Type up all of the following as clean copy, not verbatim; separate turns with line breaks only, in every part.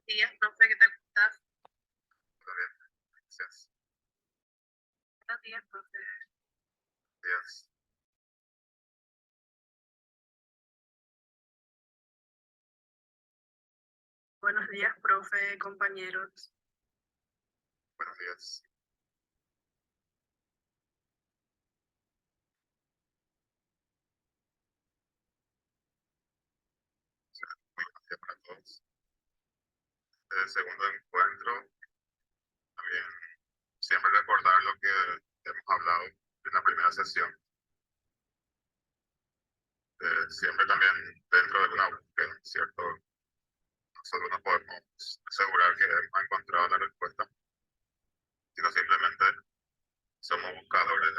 días, profe, ¿qué tal estás?
Todo bien, gracias.
Buenos días, profe.
Días.
Buenos días, profe, compañeros.
Buenos días. Muy buenos días para todos. El segundo encuentro, también siempre recordar lo que hemos hablado en la primera sesión. Siempre también dentro de una búsqueda, ¿cierto? Nosotros no podemos asegurar que hemos encontrado la respuesta, sino simplemente somos buscadores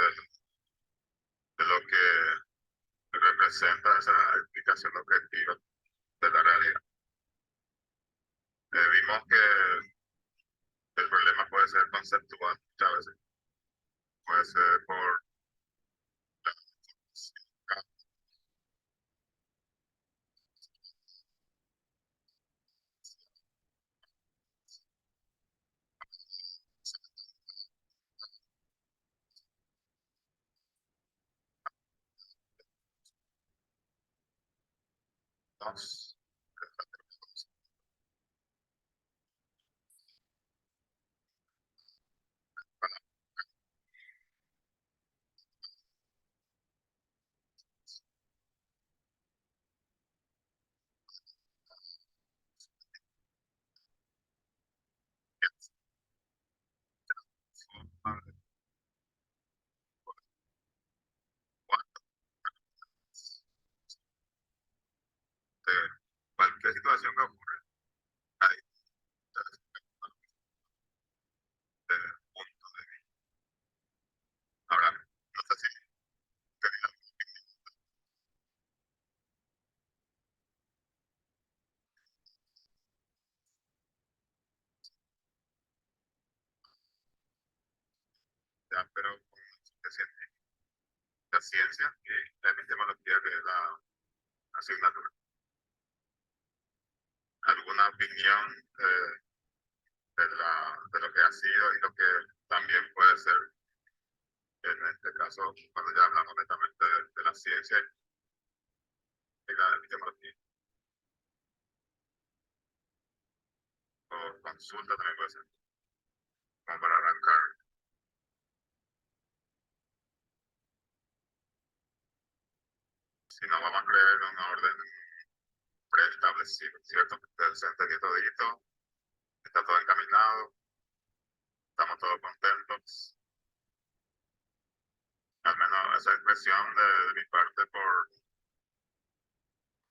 de lo que representa esa explicación objetiva de la realidad. Vimos que el problema puede ser conceptual muchas veces, puede ser por nos cualquier situación que ocurre, hay puntos de vista. Ahora, no sé si tenía ya, pero con la ciencia y la epistemología, que es la asignatura. ¿Alguna opinión de lo que ha sido y lo que también puede ser, en este caso, cuando ya hablamos netamente de la ciencia y la epistemología? O consulta también puede ser, como para arrancar. Si no, vamos a creer en un orden preestablecido, ¿cierto? El sentimiento está todo encaminado, estamos todos contentos. Al menos esa expresión de mi parte por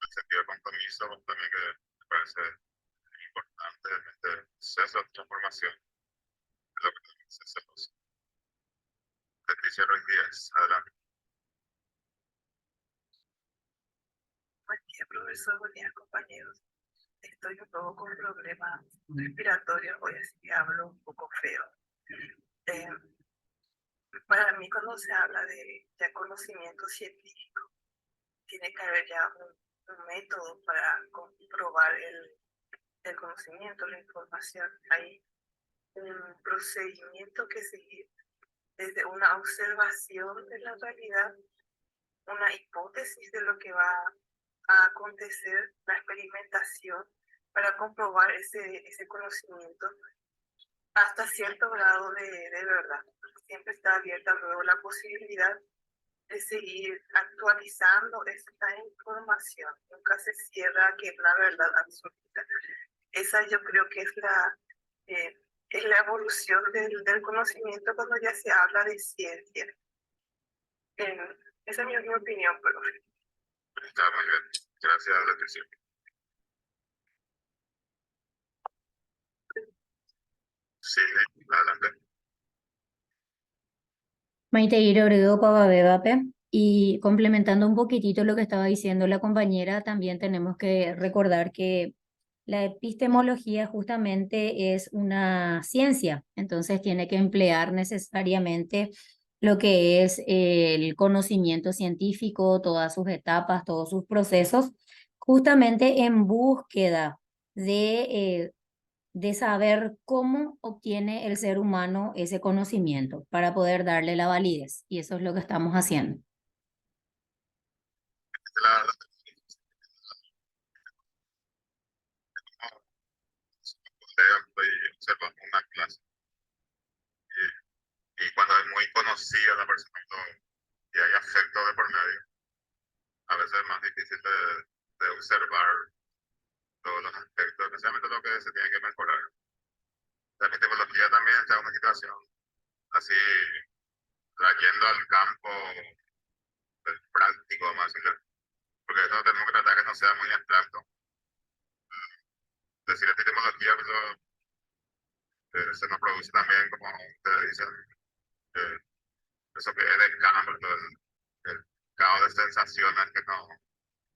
el sentido de compromiso también, que me parece importante en este proceso de transformación, es lo que tenemos que hacer. Leticia Ruiz Díaz, adelante.
Buen día, profesor. Buen día, compañeros. Estoy un poco con problemas respiratorios hoy, así que hablo un poco feo. Para mí, cuando se habla de ya conocimiento científico, tiene que haber ya un método para comprobar el conocimiento, la información. Hay un procedimiento que seguir desde una observación de la realidad, una hipótesis de lo que va a acontecer, la experimentación para comprobar ese conocimiento hasta cierto grado de verdad. Siempre está abierta luego la posibilidad de seguir actualizando esta información. Nunca se cierra que es la verdad absoluta. Esa yo creo que eh, es la evolución del conocimiento cuando ya se habla de ciencia. Esa es mi opinión, profe.
Está muy bien. Gracias, Leticia. Sí, adelante.
Maite Oredo Pavabevape. Y complementando un poquitito lo que estaba diciendo la compañera, también tenemos que recordar que la epistemología justamente es una ciencia, entonces tiene que emplear necesariamente lo que es el conocimiento científico, todas sus etapas, todos sus procesos, justamente en búsqueda de saber cómo obtiene el ser humano ese conocimiento para poder darle la validez. Y eso es lo que estamos haciendo.
La colega, estoy observando una clase y cuando es muy conocida la persona y hay afecto de por medio, a veces es más difícil de observar todos los aspectos, especialmente lo que se tiene que mejorar. La epistemología también está en una situación así, trayendo al campo del práctico, vamos a decirlo, porque eso tenemos que tratar que no sea muy abstracto. Decir epistemología, pues, se nos produce también, como ustedes dicen, eh, eso que es del campo, todo el caos de sensaciones que no,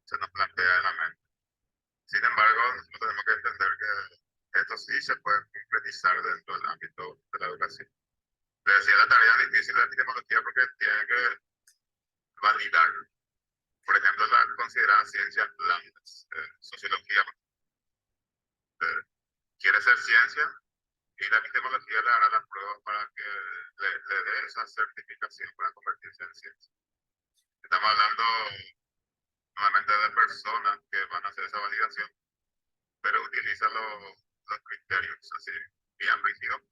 se nos plantea en la mente. Sin embargo, nosotros tenemos que entender que esto sí se puede concretizar dentro del ámbito de la educación. Le decía la tarea difícil de la epistemología porque tiene que validar, por ejemplo, las consideradas ciencias blandas, sociología, eh, quiere ser ciencia y la epistemología le hará las pruebas para que le dé esa certificación para convertirse en ciencia. Estamos hablando nuevamente de personas que van a hacer esa validación, pero utilizan los criterios así bien rígidos,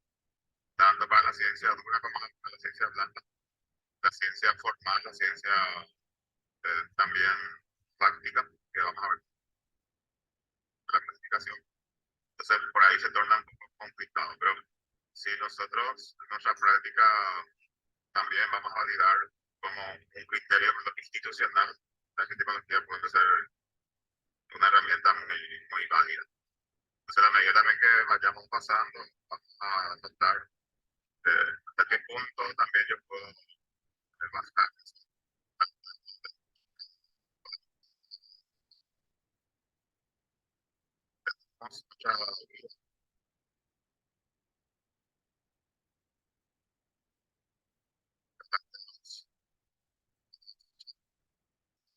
tanto para la ciencia dura como para la ciencia blanda, la ciencia formal, la ciencia también práctica, que vamos a ver la clasificación. Entonces, por ahí se torna un poco complicado, pero si nosotros en nuestra práctica también vamos a validar como un criterio institucional, la epistemología puede ser una herramienta muy válida. Entonces, a la medida también que vayamos pasando, vamos a notar hasta qué punto también yo puedo bajar. Mucha,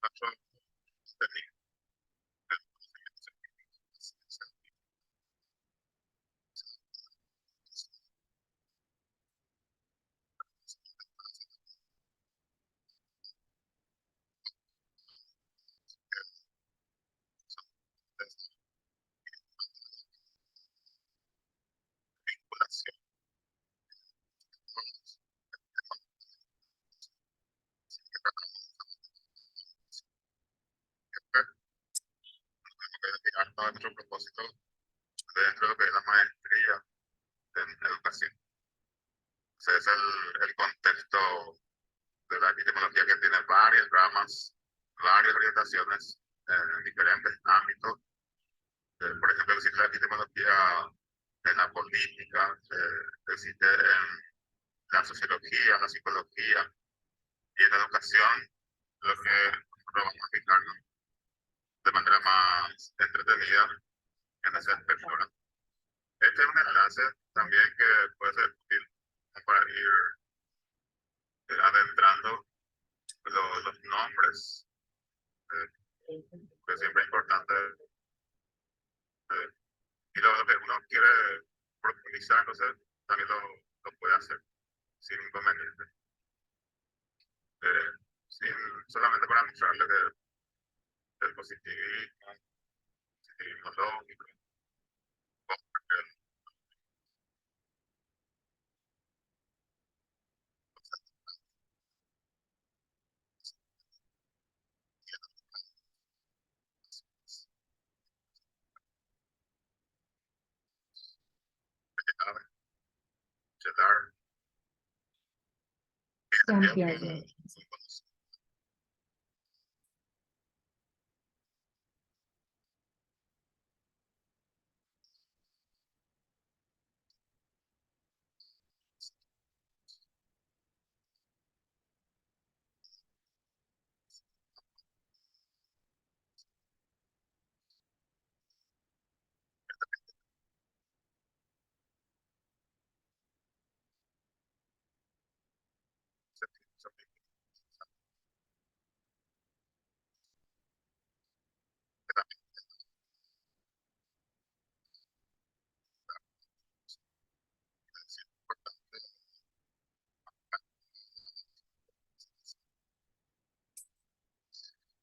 mucho vinculación. Tenemos que llegar a nuestro propósito dentro de lo que es la maestría en educación. Ese es el contexto de la epistemología que tiene varias ramas, varias orientaciones en diferentes ámbitos. Por ejemplo, existe la epistemología en la política, existe en la sociología, la psicología y en la educación, lo que nosotros vamos a fijarnos de manera más entretenida en ese aspecto. Este es un enlace también que puede ser útil para ir adentrando los nombres, que siempre es importante, y lo que uno quiere profundizar, entonces también lo puede hacer sin inconveniente, eh, sin, solamente para mostrarle que el positivismo lógico, llegar,
Santiago.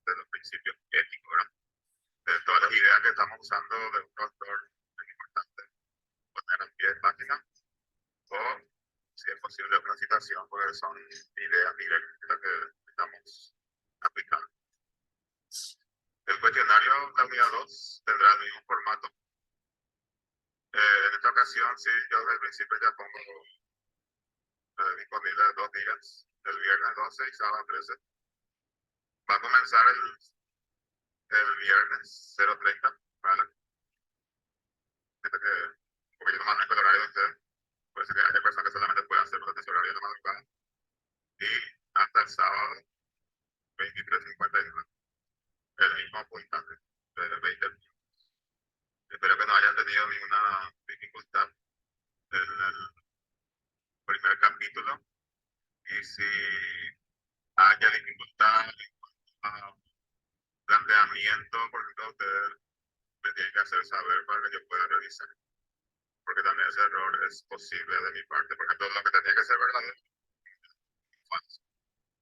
de los principios éticos, ¿verdad? De todas las ideas que estamos usando de un autor, es importante poner en pie de página, o si es posible una citación, porque son ideas directas que estamos aplicando. El cuestionario, la unidad 2, tendrá el mismo formato. En esta ocasión, sí, yo desde el principio ya pongo disponible 2 días, el viernes 12 y sábado 13. Va a comenzar el viernes 0:30, ¿vale? Gente que un poquito más el horario de ustedes. Puede ser que haya personas que solamente puedan hacerlo desde ese horario de la madrugada. Y hasta el sábado 23:59, el mismo puntaje de 20 minutos. Espero que no hayan tenido ninguna dificultad en el primer capítulo. Y si haya dificultad en cuanto a planteamiento, por ejemplo, ustedes me tienen que hacer saber para que yo pueda revisar. Porque también ese error es posible de mi parte. Por ejemplo, lo que tenía que ser verdadero,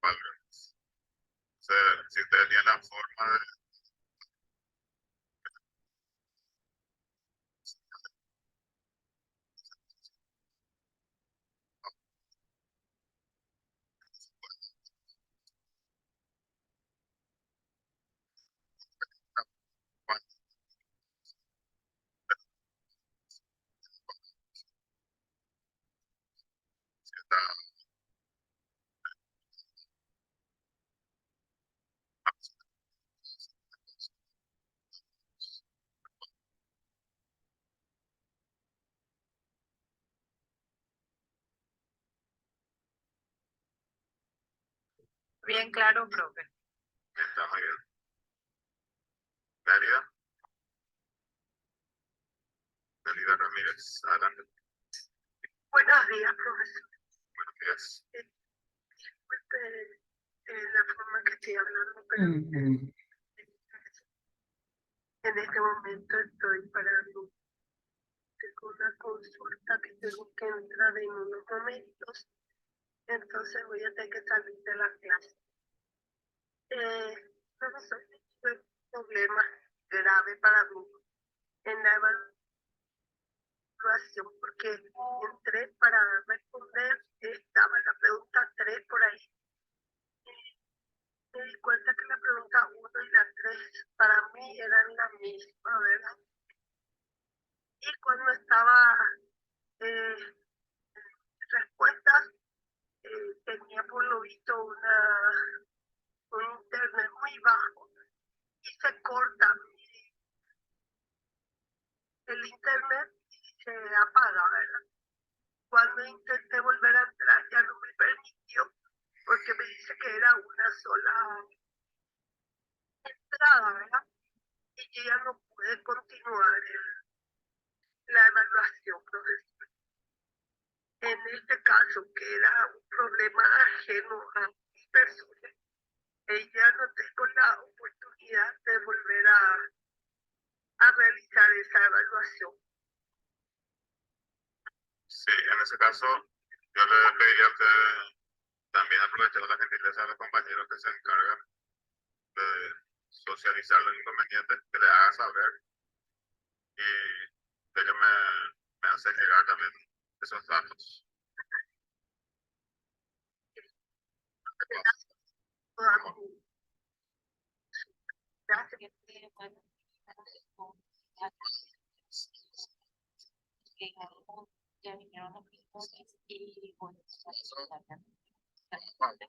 falso. Si ustedes tienen la forma de...
Bien claro, profe.
Está muy bien. Mérida. Mérida Ramírez, adelante.
Buenos días, profesor.
Buenos días.
Disculpe la forma que estoy hablando, pero en este momento estoy parando. Tengo una consulta que tengo que entrar en unos momentos, entonces voy a tener que salir de la clase. Profesor, tuve un problema grave para mí en la evaluación, porque entré para responder, estaba la pregunta 3 por ahí. Me di cuenta que la pregunta 1 y la 3 para mí eran la misma, ¿verdad? Y cuando estaba eh, respuestas, tenía por lo visto un internet muy bajo y se corta el internet y se apaga, ¿verdad? Cuando intenté volver a entrar ya no me permitió porque me dice que era una sola entrada, ¿verdad? Y yo ya no pude continuar la evaluación, profesor. En este caso, que era un problema ajeno a mi persona, ya no tengo la oportunidad de volver a realizar esa evaluación.
Sí, en ese caso, yo le pediría a usted también aprovechar la gentileza de los compañeros que se encargan de socializar los inconvenientes, que le haga saber y ellos me hacen llegar también esos datos.
Gracias. Ya vinieron los mismos y bueno, después de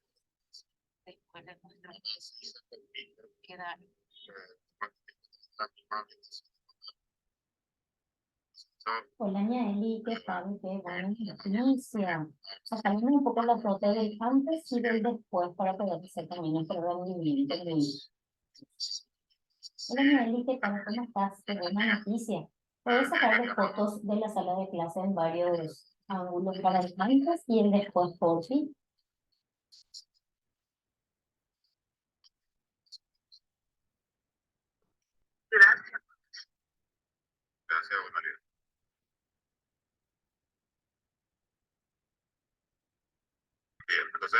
nuestra quedar.
Hola, Ñaeli, ¿qué tal? Qué buena noticia. Sacamos un poco la foto del antes y del después para poder hacer también nuestro rendimiento. Hola, Ñaeli, ¿qué tal? ¿Cómo estás? Qué buena noticia. Puedes sacar fotos de la sala de clase en varios ángulos para el antes y el después, por fin.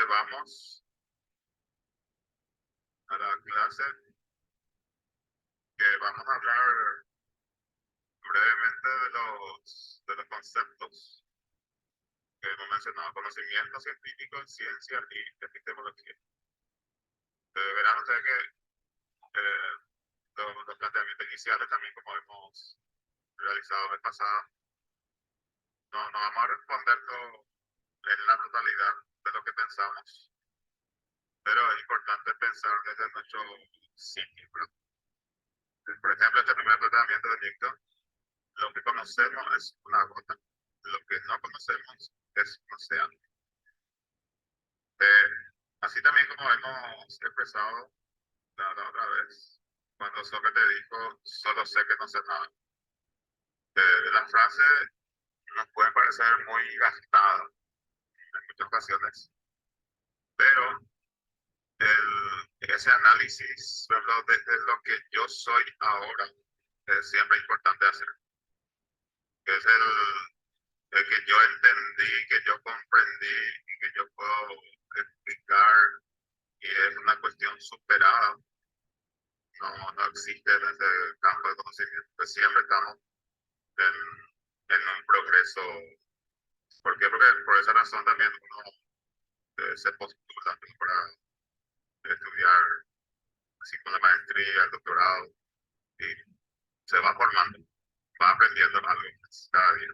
Entonces vamos a la clase que vamos a hablar brevemente de los conceptos que hemos mencionado: conocimiento científico, ciencia y epistemología. Verán ustedes que los planteamientos iniciales, también como hemos realizado la vez pasada, no vamos a responder todo en la totalidad de lo que pensamos, pero es importante pensar desde nuestro psique. Por ejemplo, este primer planteamiento de Newton: lo que conocemos es una gota, lo que no conocemos es un océano. Así también como hemos expresado la otra vez, cuando Sócrates dijo: solo sé que no sé nada. La frase nos puede parecer muy gastada en muchas ocasiones, pero ese análisis, verlo desde lo que yo soy ahora, es siempre importante hacer. Es el que yo entendí, que yo comprendí y que yo puedo explicar, y es una cuestión superada. No existe en ese campo de conocimiento. Pues siempre estamos en un progreso. ¿Por qué? Porque por esa razón también uno se postula para estudiar, así con la maestría, el doctorado, y se va formando, va aprendiendo algo más cada día.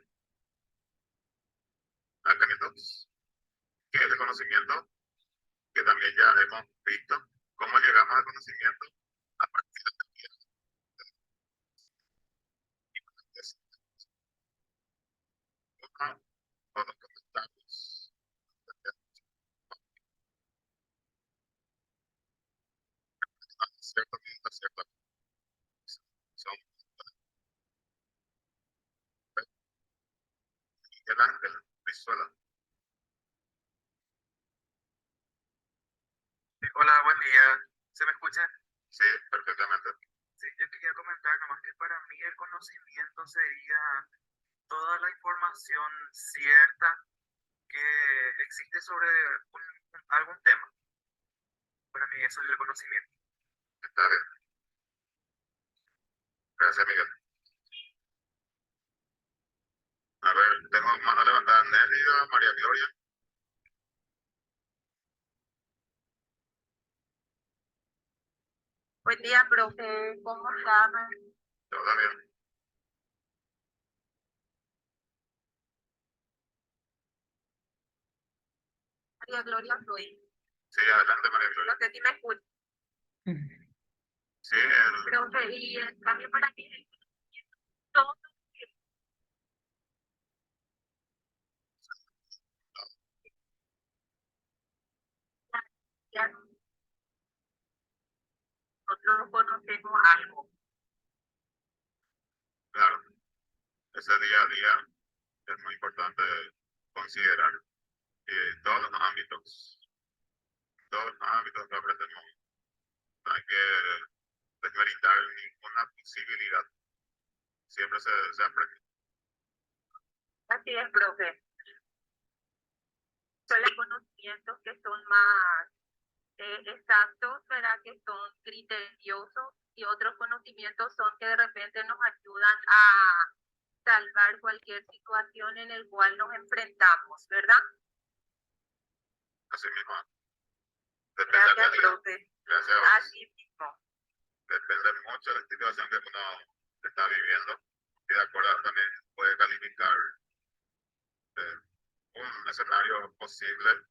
Entonces, ¿qué es el conocimiento? Que también ya hemos visto cómo llegamos al conocimiento a partir de eso. O los comentarios, cierto, cierto, son el ángel visual.
Hola, buen día. ¿Se me escucha?
Sí, perfectamente.
Sí, yo quería comentar nomás que para mí el conocimiento sería toda la información cierta que existe sobre algún tema. Para mí eso es el conocimiento.
Está bien. Gracias, Miguel. A ver, tengo mano levantada Nélida, María Gloria.
Buen día, profe. ¿Cómo está?
Todo bien.
María Gloria Floyd.
Sí, adelante, María Gloria.
No sé si me escucha.
Sí,
Profe, y también para mí todo ya nosotros conocemos algo.
claro, ese día a día es muy importante considerar todos los ámbitos, que aprendemos. No hay que desmeritar ninguna posibilidad. Siempre se aprende.
Así es, profe. Son los conocimientos que son más exactos, ¿verdad? Que son criteriosos, y otros conocimientos son que de repente nos ayudan a salvar cualquier situación en el cual nos enfrentamos, ¿verdad?
Así mismo.
Gracias, profe.
Gracias.
Así mismo.
Depende mucho de la situación que uno está viviendo, y de acuerdo también puede calificar un escenario posible,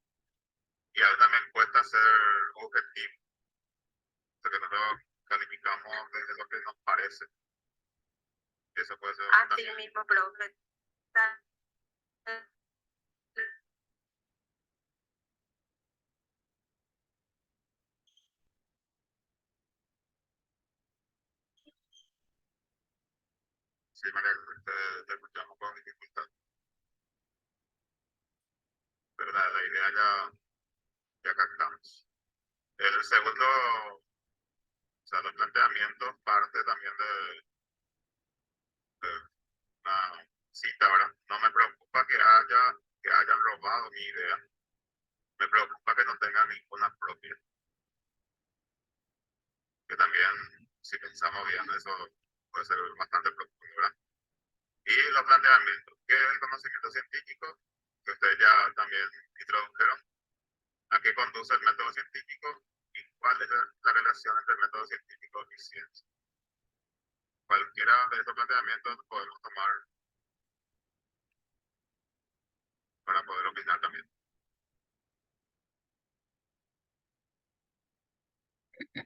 y ahora también cuesta ser objetivo, porque nosotros calificamos desde lo que nos parece. Y eso puede ser
Así
también.
mismo, profe.
Sí, María, te escuchamos con dificultad, pero la idea ya captamos. El segundo, o sea, los planteamientos parte también de una cita, ¿verdad? No me preocupa que hayan robado mi idea, me preocupa que no tenga ninguna propia. Que también, si pensamos bien, eso puede ser bastante profundo, ¿verdad? Y los planteamientos. ¿Qué es el conocimiento científico? Que ustedes ya también introdujeron. ¿A qué conduce el método científico? ¿Y cuál es la relación entre el método científico y ciencia? Cualquiera de estos planteamientos podemos tomar para poder opinar también.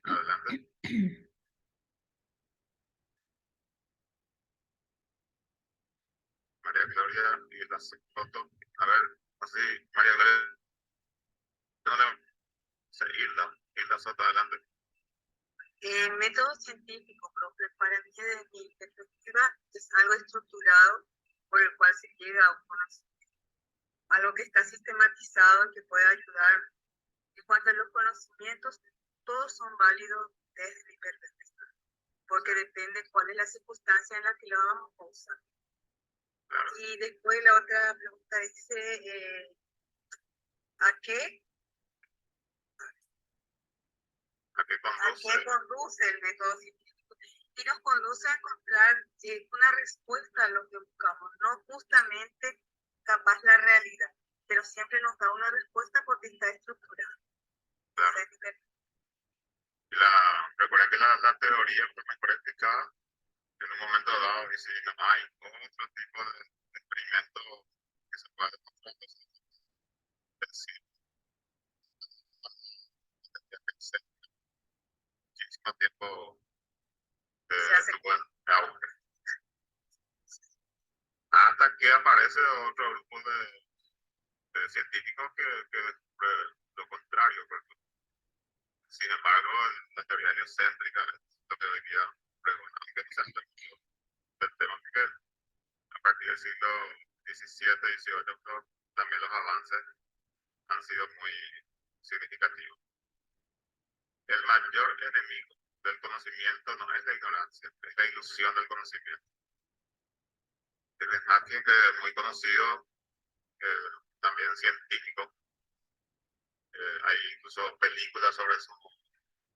Adelante. María Gloria y la foto. A ver, así, María Gloria, no le Hilda Soto, adelante.
Método científico, profe, para mí desde mi perspectiva es algo estructurado por el cual se llega a un conocimiento, algo que está sistematizado y que puede ayudar. En cuanto a los conocimientos, todos son válidos desde mi perspectiva, porque depende cuál es la circunstancia en la que lo vamos a usar.
Claro.
Y después la otra pregunta dice, ¿a qué conduce el método científico? Y nos conduce a encontrar una respuesta a lo que buscamos, no justamente capaz la realidad, pero siempre nos da una respuesta porque está estructurada.
Claro. Recuerda que la teoría fue mejor explicada en un momento dado, y si no hay otro tipo de experimento que se pueda demostrar, decir, muchísimo tiempo bueno, auge. Hasta que aparece otro grupo de científicos que descubre lo contrario. Sin embargo, la teoría heliocéntrica es lo que hoy día pregonamos, que no se habla mucho del tema, que a partir del siglo XVII, XVIII, también los avances han sido muy significativos. El mayor enemigo del conocimiento no es la ignorancia, es la ilusión del conocimiento. Stephen Hawking, que es muy conocido, también científico, hay incluso películas sobre su,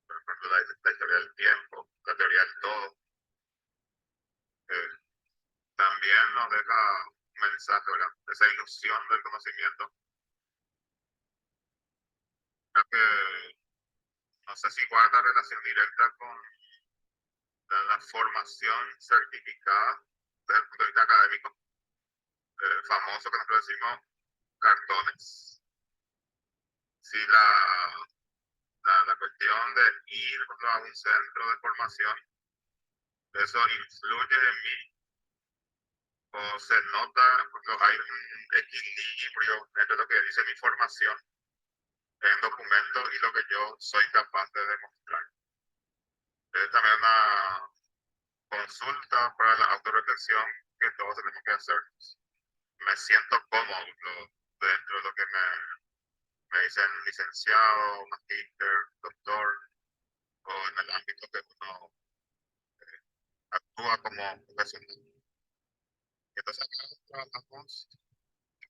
por ejemplo, la historia del tiempo, la teoría del todo. También nos deja un mensaje, ¿verdad? Esa ilusión del conocimiento. Creo que no sé si guarda relación directa con la formación certificada desde el punto de vista académico, famoso que nosotros decimos cartones. Si la cuestión de ir a un centro de formación, eso influye en mí, o se nota, porque hay un equilibrio entre lo que dice mi formación en documento y lo que yo soy capaz de demostrar. Es también una consulta para la autorreflexión que todos tenemos que hacer. Me siento cómodo dentro de lo que me dicen licenciado, magíster, doctor, o en el ámbito que uno actúa como profesional. Y entonces acá trabajamos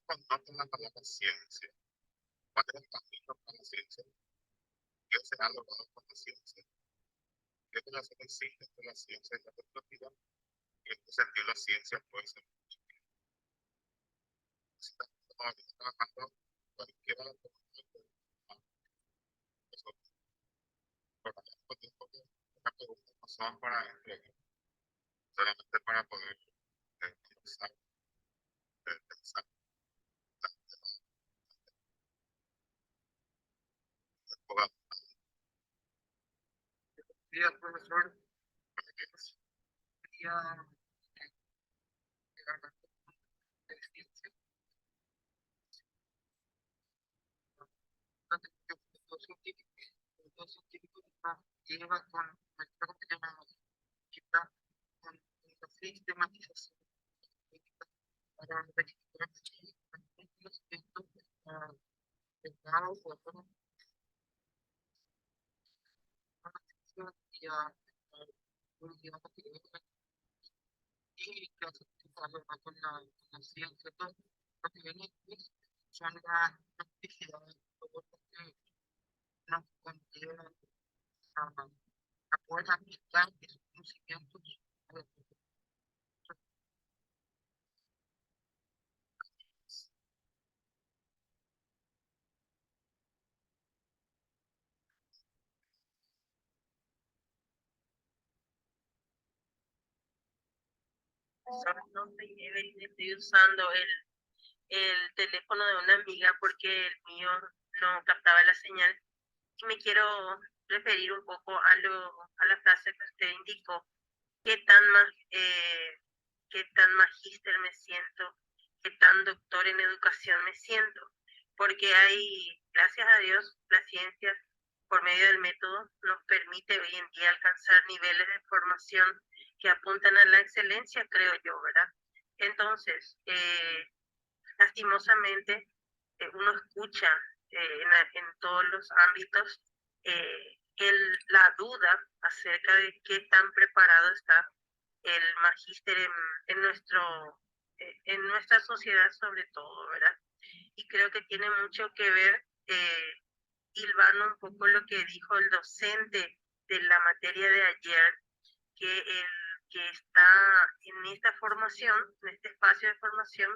con la palabra ciencia. ¿Cuál es el camino para la ciencia? ¿Qué se ha logrado con la ciencia? ¿Qué relación existe entre la ciencia y la tecnología? En este sentido, la ciencia puede ser trabajando cualquiera de las una pregunta no son para entregar, solamente para poder pensar, pensar.
Días, profesor. Quería de ciencia. Los científicos llevan con nuestro que llamamos quizá con la sistematización para verificar si el conocimiento está cerrado o no y y que hace con la ciencia. Entonces, lo que viene son las actividades todo lo que nos conlleva a poder aplicar esos conocimientos.
No sé, Evelyn, estoy usando el teléfono de una amiga porque el mío no captaba la señal y me quiero referir un poco a la frase que usted indicó, qué tan, qué tan magíster me siento, qué tan doctor en educación me siento, porque hay, gracias a Dios, la ciencia por medio del método nos permite hoy en día alcanzar niveles de formación que apuntan a la excelencia, creo yo, ¿verdad? Entonces, lastimosamente, uno escucha en todos los ámbitos la duda acerca de qué tan preparado está el magíster en nuestra sociedad sobre todo, ¿verdad? Y creo que tiene mucho que ver, hilvano un poco lo que dijo el docente de la materia de ayer, que el que está en esta formación, en este espacio de formación,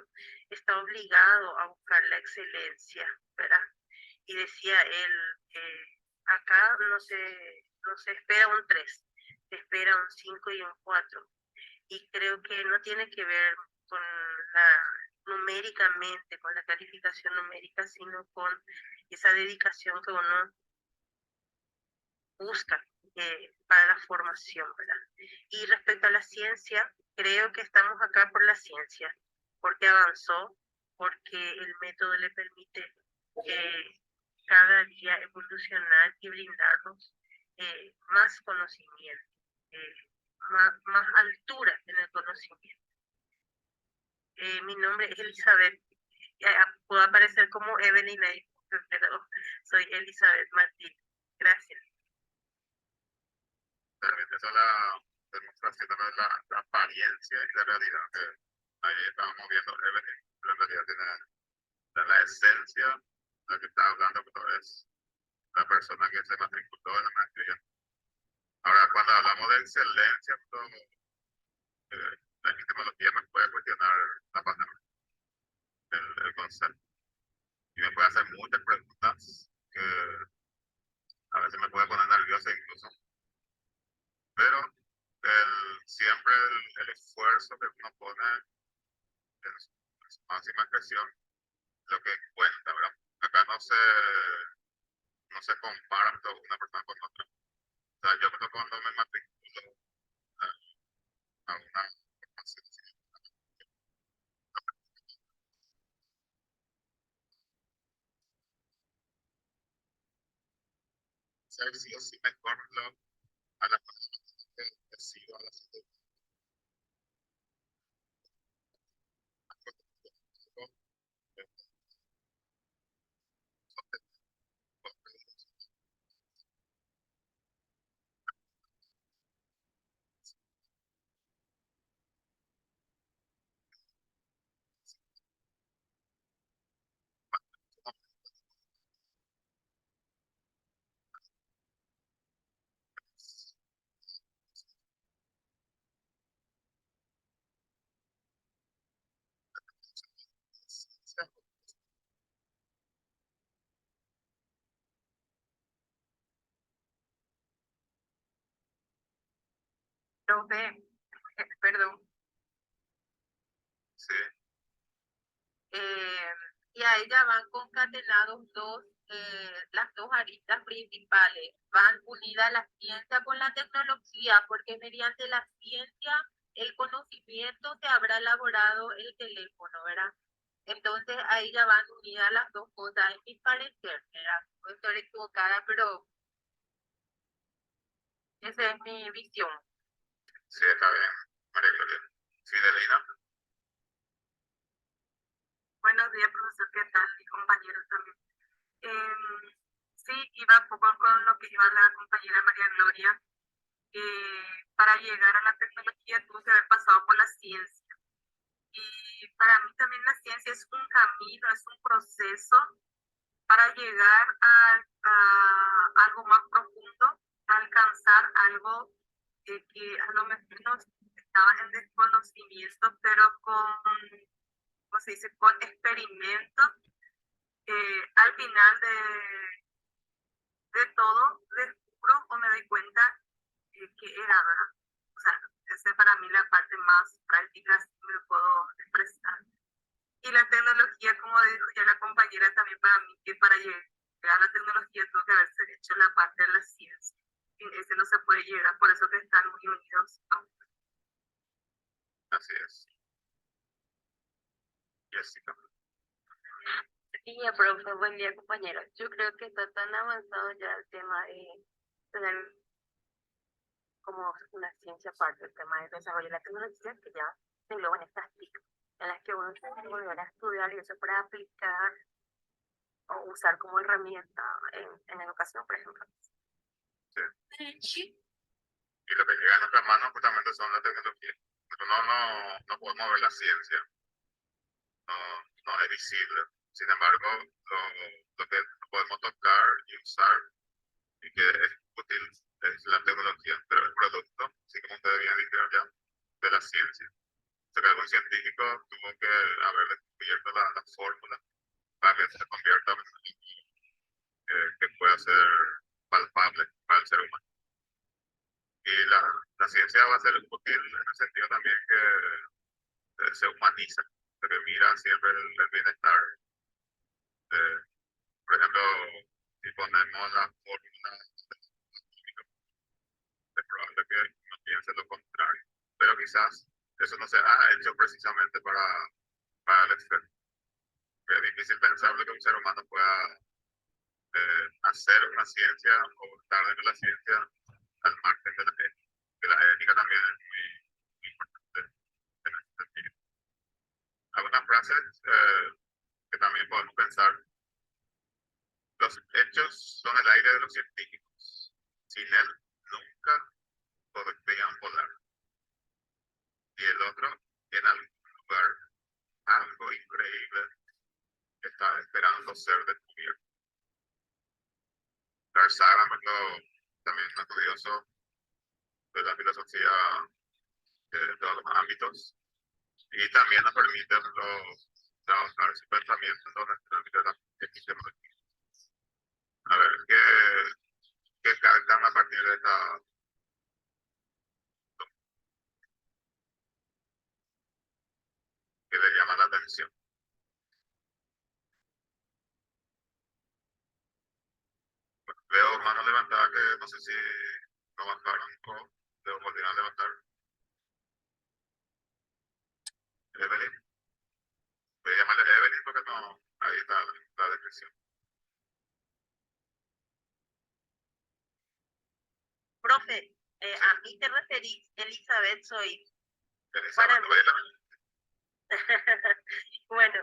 está obligado a buscar la excelencia, ¿verdad? Y decía él, acá no se espera un 3, se espera un 5 y un 4. Y creo que no tiene que ver con numéricamente, con la calificación numérica, sino con esa dedicación que uno busca para la formación, ¿verdad? Y respecto a la ciencia, creo que estamos acá por la ciencia, porque avanzó, porque el método le permite cada día evolucionar y brindarnos más conocimiento, más altura en el conocimiento. Mi nombre es Elizabeth, puedo aparecer como Evelyn, pero soy Elizabeth Martín. Gracias.
Realmente esa es la demostración de la apariencia y la realidad que ahí estábamos viendo Evelyn, pero en realidad tiene la esencia, la que está hablando, pero es la persona que se matriculó en la maestría. Ahora, cuando hablamos de excelencia, todo, la epistemología me puede cuestionar la palabra, el concepto, y me puede hacer muchas preguntas que a veces me puede poner nervioso incluso, pero siempre el esfuerzo que uno pone en su máxima expresión, lo que cuenta, ¿verdad? Acá no se compara una persona con otra. O sea, yo cuando me matriculo a una formación, ser sí o sí mejor a las personas que sigo a las
Profe, perdón.
Sí,
Y ahí ya van concatenados las dos aristas principales. Van unidas la ciencia con la tecnología, porque mediante la ciencia el conocimiento se habrá elaborado el teléfono, ¿verdad? Entonces ahí ya van unidas las dos cosas, en mi parecer, ¿verdad? Puedo estar equivocada, pero esa es mi visión.
sí, está bien, María Gloria. Fidelina,
Buenos días, profesor, ¿qué tal? Y compañeros también. Sí, iba un poco con lo que iba la compañera María Gloria. Para llegar a la tecnología tuvo que haber pasado por la ciencia. Y para mí también la ciencia es un camino, es un proceso para llegar a algo más profundo, a alcanzar algo que a lo mejor estaba en desconocimiento, pero ¿cómo se dice? Con experimentos, al final de todo, descubro o me doy cuenta que era, ¿verdad? O sea, esa es para mí la parte más práctica, si me puedo expresar. Y la tecnología, como dijo ya la compañera, también para mí, que para llegar a la tecnología tuvo que haberse hecho la parte de la ciencia. Sin ese no se puede llegar, por eso que están muy unidos.
Así es. Jessica.
Sí, profe, buen día, compañero. Yo creo que está tan avanzado ya el tema de tener como una ciencia aparte, el tema del desarrollo de la tecnología, que ya se engloban estas TIC, en las que uno tiene que volver a estudiar y eso para aplicar o usar como herramienta en educación, por ejemplo.
Sí. Y lo que llega a nuestras manos justamente son las tecnologías. Pero no podemos ver la ciencia, no es visible. Sin embargo, lo que podemos tocar y usar y que es útil es la tecnología, pero el producto, sí como ustedes bien dijeron ya, de la ciencia. O sea que algún científico tuvo que haber descubierto la fórmula para que se convierta en algo que pueda ser palpable para el ser humano. Y la ciencia va a ser útil en el sentido también que se humaniza, que mira siempre el bienestar. Eh, por ejemplo, si ponemos la fórmula, es probable que uno piense lo contrario. Pero quizás eso no se ha hecho precisamente para el externo. Es difícil pensar que un ser humano pueda hacer una ciencia o estar dentro de la ciencia al margen de la ética. Que la ética también es muy importante en ese sentido. Algunas frases que también podemos pensar. Los hechos son el aire de los científicos. Sin él nunca podrían volar. Y el otro, en algún lugar, algo increíble está esperando ser descubierto. Carl Sagan, también un estudioso de la filosofía de todos los ámbitos, y también nos permite trabajar su pensamiento en nuestro ámbito de la epistemología. A ver, ¿qué captan a partir de esta? ¿Que le llama la atención? Bueno, veo manos levantadas que no sé si no bajaron o debo volver a levantar. Evelyn. Voy a llamarle Evelyn porque no, ahí está la descripción.
Profe, ¿a mí te referís? Elizabeth soy.
Elizabeth,
Para
mí.
Bueno,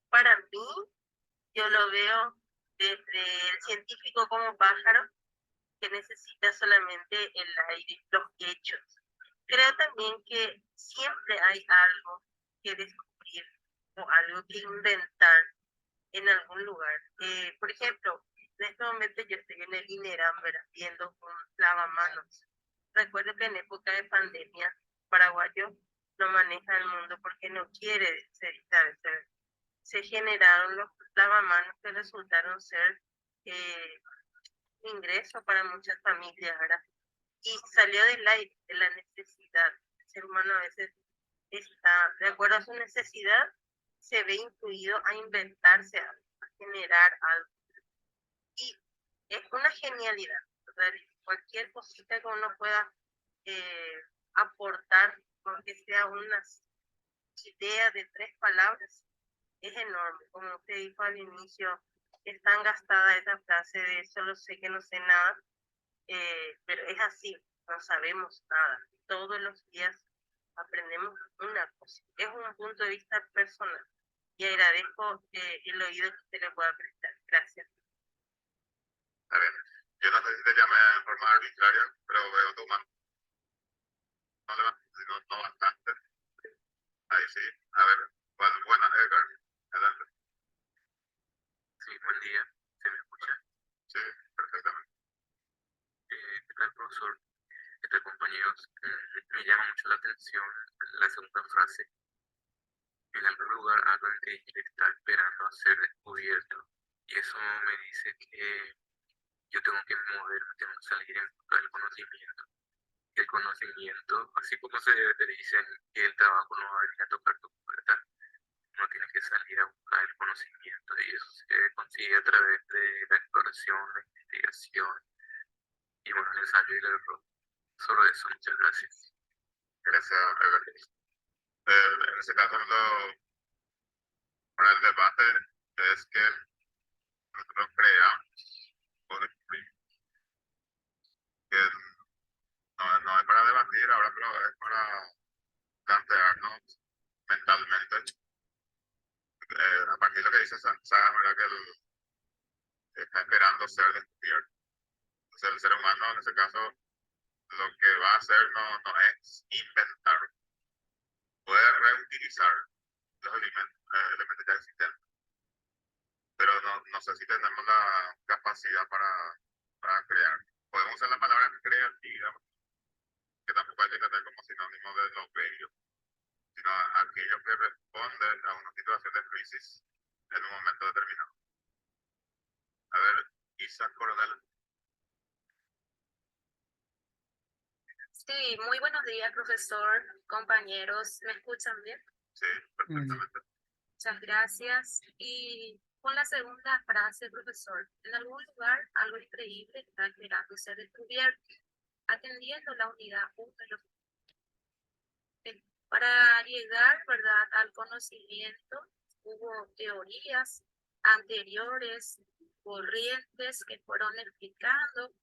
para mí, yo lo veo desde el científico como pájaro, que necesita solamente el aire, los hechos. Creo también que siempre hay algo que descubrir o algo que inventar en algún lugar. Por ejemplo, en este momento yo estoy en el INERAM, ¿verdad? Viendo un lavamanos. Recuerdo que en época de pandemia, paraguayo no maneja el mundo porque no quiere se generaron los lavamanos que resultaron ser ingreso para muchas familias, ¿verdad? Y salió del aire, de la necesidad. El ser humano a veces está, de acuerdo a su necesidad, se ve incluido a inventarse algo, a generar algo. Y es una genialidad. O sea, cualquier cosita que uno pueda aportar, aunque sea una idea de 3 palabras, es enorme. Como usted dijo al inicio, es tan gastada esa frase de solo sé que no sé nada, pero es así, no sabemos nada. Todos los días aprendemos una cosa. Es un punto de vista personal. Y agradezco el oído que usted le pueda prestar. Gracias.
Está bien. Yo no sé si te llamé de forma arbitraria, pero veo tu mano. No bastante. Ahí sí. A ver, bueno, Edgar, adelante.
Sí, buen día. profesor, compañeros, me llama mucho la atención la segunda frase. En algún lugar algo increíble está esperando a ser descubierto. Y eso me dice que yo tengo que moverme, tengo que salir en busca del conocimiento. Y el conocimiento, así como te dicen que el trabajo no va a venir a tocar tu puerta, uno tiene que salir a buscar el conocimiento y eso se consigue a través de la exploración, la investigación y bueno, el ensayo y el error. Solo eso, muchas gracias.
Gracias, Evelyn. En ese caso, para el debate es que nosotros creamos o descubrimos que no es para debatir ahora, pero es para plantearnos mentalmente, a partir de lo que dice Saga, ¿verdad? Que él está esperando ser descubierto. Entonces, el ser humano, en ese caso, lo que va a hacer no es inventar, puede reutilizar los elementos ya existentes, pero no sé si tenemos la capacidad para crear. Podemos usar la palabra creatividad, que tampoco hay que tener como sinónimo de lo bello, sino aquello que responde a una situación de crisis en un momento determinado. A ver, Isa Coronel.
Sí, muy buenos días, profesor, compañeros. ¿Me escuchan bien?
Sí, perfectamente.
Muchas gracias. Y con la segunda frase, profesor, en algún lugar algo increíble está esperando ser descubierto, atendiendo la unidad 1 de los... Para llegar, ¿verdad?, al conocimiento, hubo teorías anteriores, corrientes que fueron explicando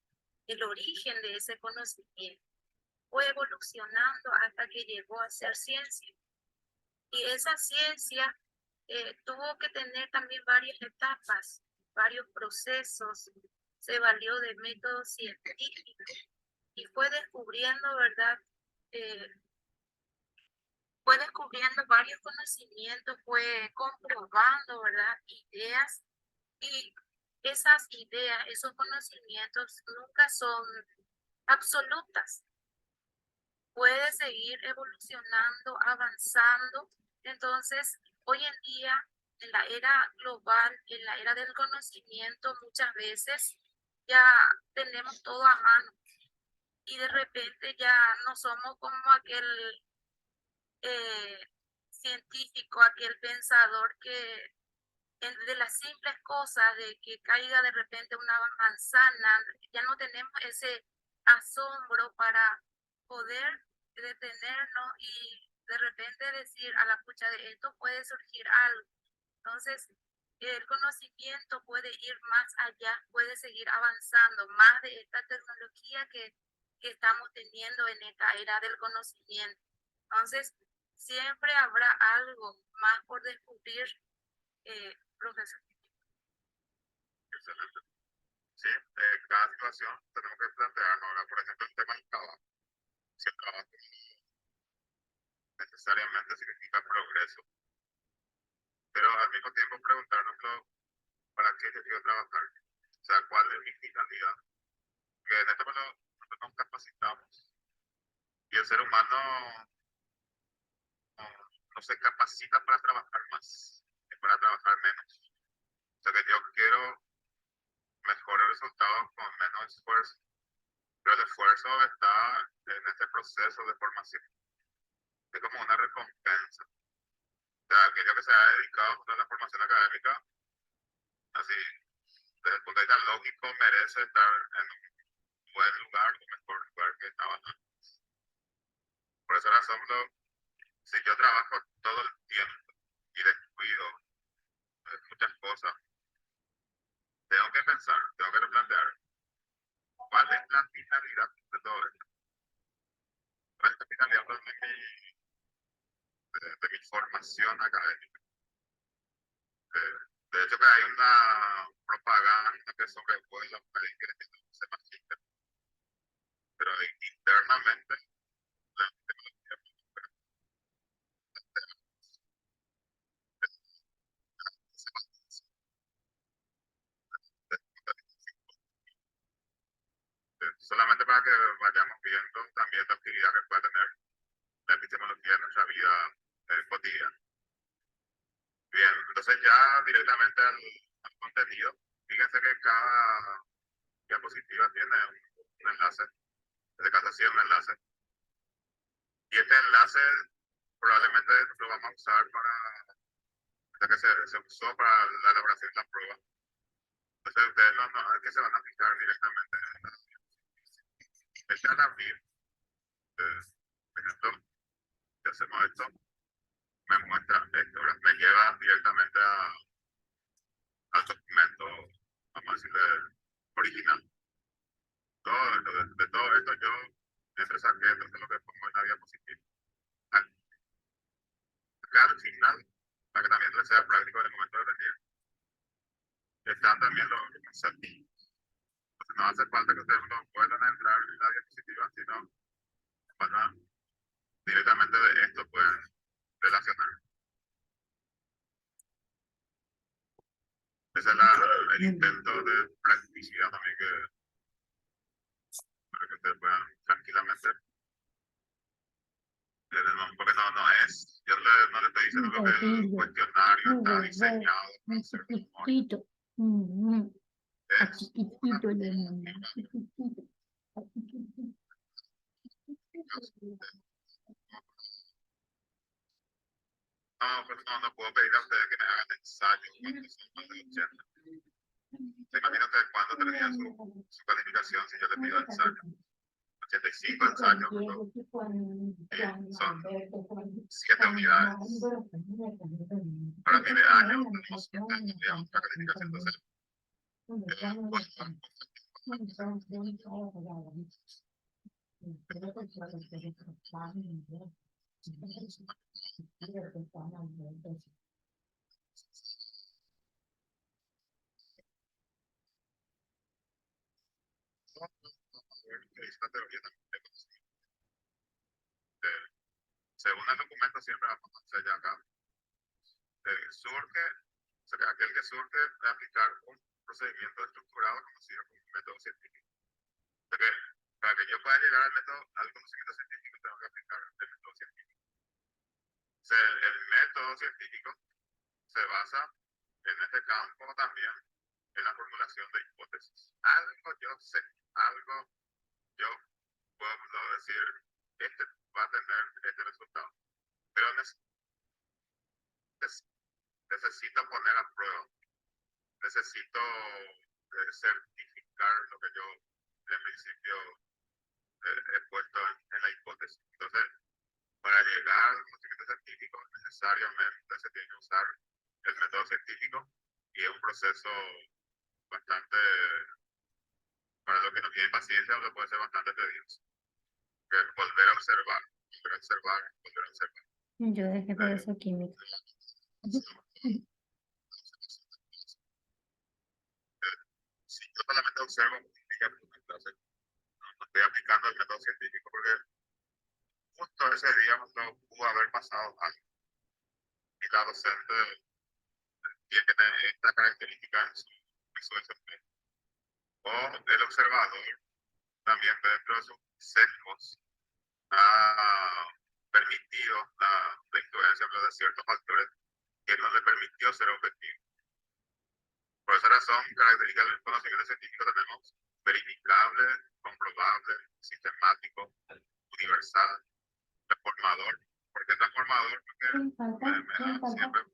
el origen de ese conocimiento. Fue evolucionando hasta que llegó a ser ciencia. Y esa ciencia tuvo que tener también varias etapas, varios procesos, se valió de métodos científicos y fue descubriendo, ¿verdad? Fue descubriendo varios conocimientos, fue comprobando, ¿verdad? Ideas, y esas ideas, esos conocimientos nunca son absolutas. Puede seguir evolucionando, avanzando. Entonces, hoy en día, en la era global, en la era del conocimiento, muchas veces ya tenemos todo a mano y de repente ya no somos como aquel científico, aquel pensador que de las simples cosas, de que caiga de repente una manzana, ya no tenemos ese asombro para poder detenernos y de repente decir a la pucha de esto puede surgir algo. Entonces, el conocimiento puede ir más allá, puede seguir avanzando más de esta tecnología que estamos teniendo en esta era del conocimiento. Entonces, siempre habrá algo más por descubrir, profesor.
Excelente. Sí, cada situación tenemos que plantearnos. Ahora, por ejemplo, el tema del trabajo. Si el trabajo necesariamente significa progreso, pero al mismo tiempo preguntárnoslo, ¿para qué yo quiero trabajar? O sea, ¿cuál es mi finalidad? Que en este momento nosotros nos capacitamos y el ser humano no se capacita para trabajar más, es para trabajar menos. O sea, que yo quiero mejores resultados con menos esfuerzo, pero el esfuerzo está en este proceso de formación. Es como una recompensa. O sea, aquello que se ha dedicado a la formación académica, así, desde el punto de vista lógico, merece estar en un buen lugar o mejor lugar que estaba antes. Por esa razón, si yo trabajo todo el tiempo y descuido muchas cosas, tengo que pensar, tengo que replantear cuál es la finalidad de todo esto. ¿Cuál es la finalidad de mi formación académica? De hecho, que hay una propaganda que sobrevuela para que se magíster, pero internamente la tecnología solamente para que vayamos viendo también la utilidad que puede tener la epistemología en nuestra vida cotidiana. Bien, entonces ya directamente al contenido, fíjense que cada diapositiva tiene un enlace, en este caso sí un enlace, y este enlace probablemente lo vamos a usar para que se usó para la elaboración de la prueba. Entonces ustedes no es que se van a fijar directamente en la este al abrir, por ejemplo, si hacemos esto, me muestra esto, ¿verdad? Me lleva directamente al documento, vamos a decirle, original. Todo esto, de todo esto yo, mientras saqué, entonces lo que pongo en la diapositiva. Acá al final, para que también les sea práctico en el momento de rendir, están también los conceptos. Entonces no hace falta que ustedes no puedan entrar en la diapositiva, sino van a, directamente de esto pueden relacionar. Ese es el intento de practicidad también para que ustedes puedan tranquilamente, porque no es, yo no le estoy diciendo lo que el cuestionario está diseñado para hacer memoria. Es
Chiquitito le mando, chiquitito.
no, pues no puedo pedir a ustedes que me hagan ensayos cuando son más de 80. ¿Se imagina ustedes cuándo termina su calificación si yo les pido ensayo? 85 ensayos, son 7 unidades. Para mí de año tenemos digamos, la calificación. Entonces, esta teoría también según el documento siempre vamos a hacer ya acá. Surge, o sea, aquel que surge de aplicar un procedimiento estructurado conocido como método científico. O sea, que para que yo pueda llegar al conocimiento científico tengo que aplicar el método científico. O sea, el método científico se basa en este campo también en la formulación de hipótesis. Algo yo sé, algo yo puedo decir, este va a tener este resultado. Pero necesito poner a prueba, necesito certificar lo que yo en principio he puesto en la hipótesis. Entonces, para llegar al conocimiento científico, necesariamente se tiene que usar el método científico y es un proceso bastante, para los que no tienen paciencia, lo puede ser bastante tedioso. Que es volver a observar, volver a observar, volver a observar.
Yo dejé por eso química.
Si yo solamente observo, entonces no estoy aplicando el método científico porque justo ese día no pudo haber pasado algo. Y la docente tiene esta característica en su desempeño. O el observador también dentro de sus sesgos ha permitido la influencia de ciertos factores que no le permitió ser objetivo. Por esa razón, características del conocimiento científico tenemos verificable, comprobable, sistemático, universal, transformador. ¿Por qué transformador? Porque siempre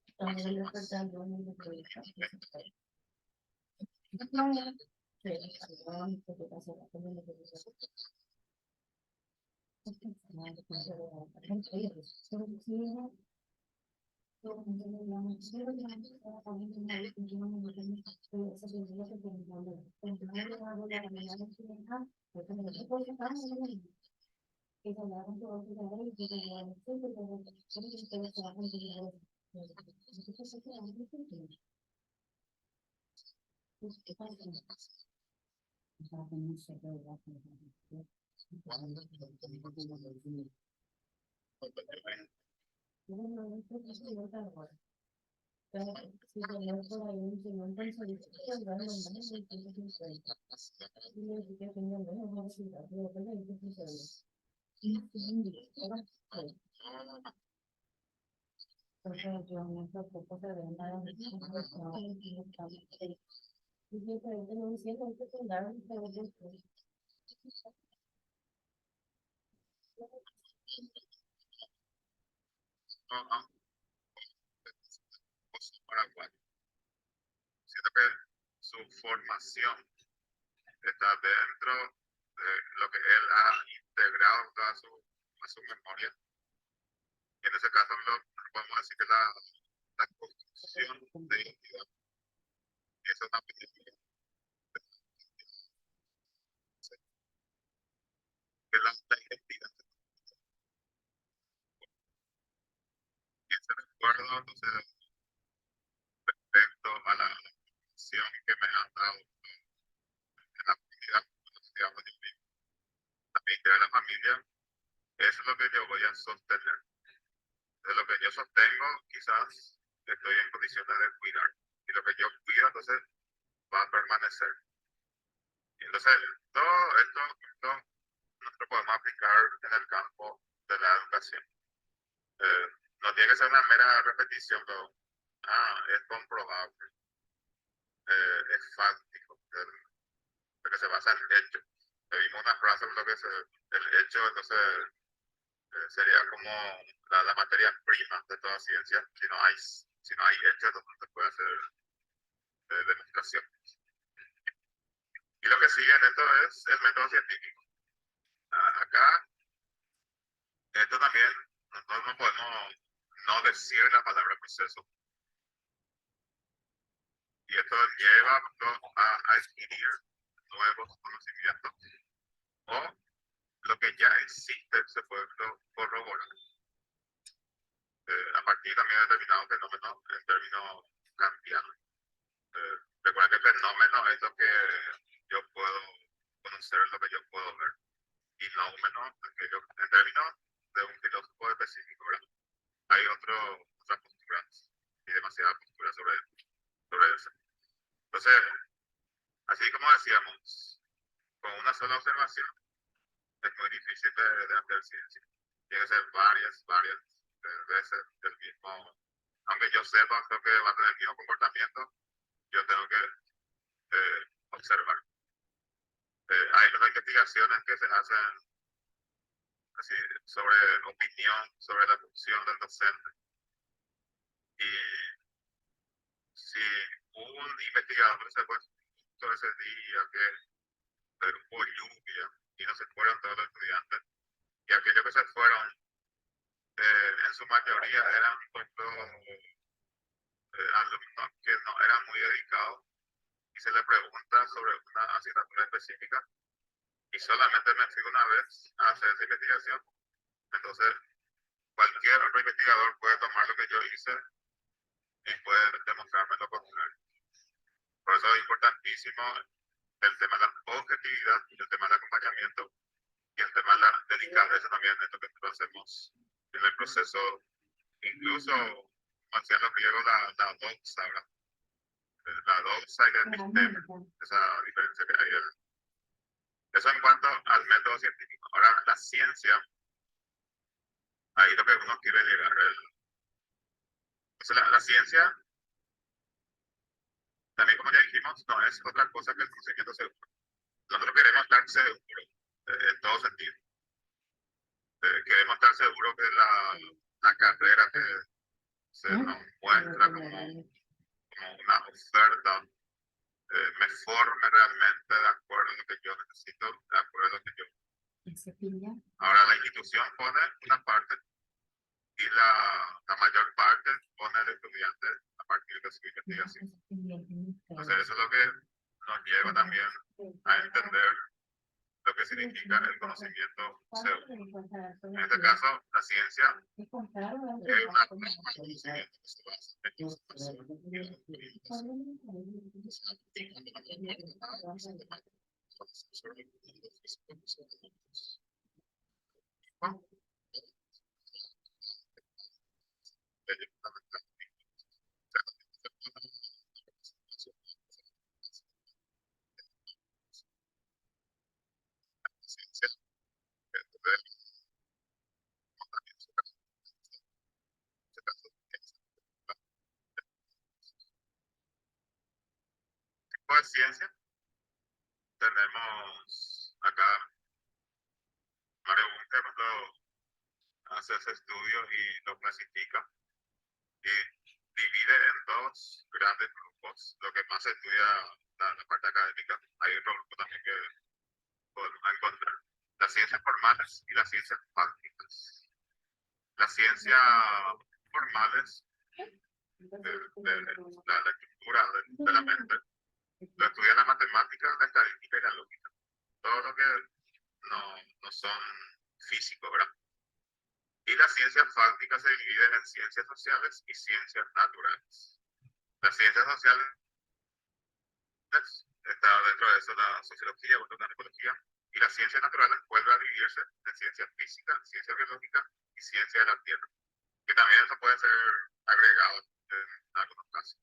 no, Paraguay. Siento que su formación está dentro de lo que él ha integrado a su memoria. Y en ese caso podemos decir que la construcción de identidad, y eso también que la identidad y ese recuerdo, entonces, respecto a la formación que me han dado en la comunidad, digamos, yo mismo, también de la familia, eso es lo que yo voy a sostener. De lo que yo sostengo, quizás estoy en condiciones de cuidar. Y lo que yo cuido, entonces, va a permanecer. Y entonces, todo esto nosotros podemos aplicar en el campo de la educación. No tiene que ser una mera repetición, pero es comprobable, es fáctico, porque se basa en hechos. Vimos una frase, lo que es el hecho, entonces sería como la materia prima de toda ciencia. Si no hay hechos, entonces no se puede hacer demostración. Y lo que sigue en esto es el método científico. Acá, esto también, nosotros no podemos no decir la palabra proceso. Y esto lleva a adquirir nuevos conocimientos o lo que ya existe se puede corroborar a partir también de determinados fenómenos en términos cambianos. Recuerden que el fenómeno es lo que yo puedo conocer, lo que yo puedo ver. Y nómeno, en términos de un filósofo específico, ¿verdad? Hay otras posturas y demasiadas posturas sobre eso. Entonces, así como decíamos, con una sola observación es muy difícil de hacer ciencia. Tiene que ser varias veces del mismo, aunque yo sepa que va a tener el mismo comportamiento, yo tengo que observar. Hay unas investigaciones que se hacen así, sobre opinión, sobre la función del docente. Y si un investigador se fue todo ese día que hubo lluvia y no se fueron todos los estudiantes, y aquellos que se fueron, en su mayoría eran alumnos que no eran muy dedicados, y se les pregunta sobre una asignatura específica, y solamente me fui una vez a hacer esa investigación, entonces cualquier otro investigador puede tomar lo que yo hice y puede demostrarme lo contrario. Por eso es importantísimo el tema de la objetividad, el tema del acompañamiento y el tema de la delicadeza también de lo que nosotros hacemos en el proceso, incluso, como hacían los griegos, la doxa, ¿verdad? La doxa y el episteme, esa diferencia que hay. Eso en cuanto al método científico. Ahora, la ciencia, ahí lo que uno quiere llegar. La ciencia, también como ya dijimos, no es otra cosa que el conocimiento seguro. Nosotros queremos estar seguros en todo sentido. Queremos estar seguros que la carrera que se nos muestra como una oferta me forme realmente de acuerdo a lo que yo necesito, de acuerdo a lo que yo. Ahora la institución pone una parte y la mayor parte pone al estudiante a partir de su investigación. Entonces eso es lo que nos lleva también a entender lo que significa el conocimiento seguro. En este caso, la ciencia es una conocimiento que se basa en observación y en experimentación. estudia también su caso, tipo de ciencia. Tenemos acá Mario Bunge, hace ese estudio y lo clasifica y divide en dos grandes grupos. Lo que más se estudia la parte académica, hay otro grupo también que podemos encontrar. Las ciencias formales y las ciencias prácticas. Las ciencias formales, la estructura de la mente, lo estudian la matemática, la estadística y la lógica. Todo lo que no son físicos, ¿verdad? Y las ciencias fácticas se dividen en ciencias sociales y ciencias naturales. Las ciencias sociales está dentro de eso la sociología, la antropología, y las ciencias naturales vuelven a dividirse en ciencias físicas, ciencia biológica y ciencia de la tierra, que también eso puede ser agregado en algunos casos.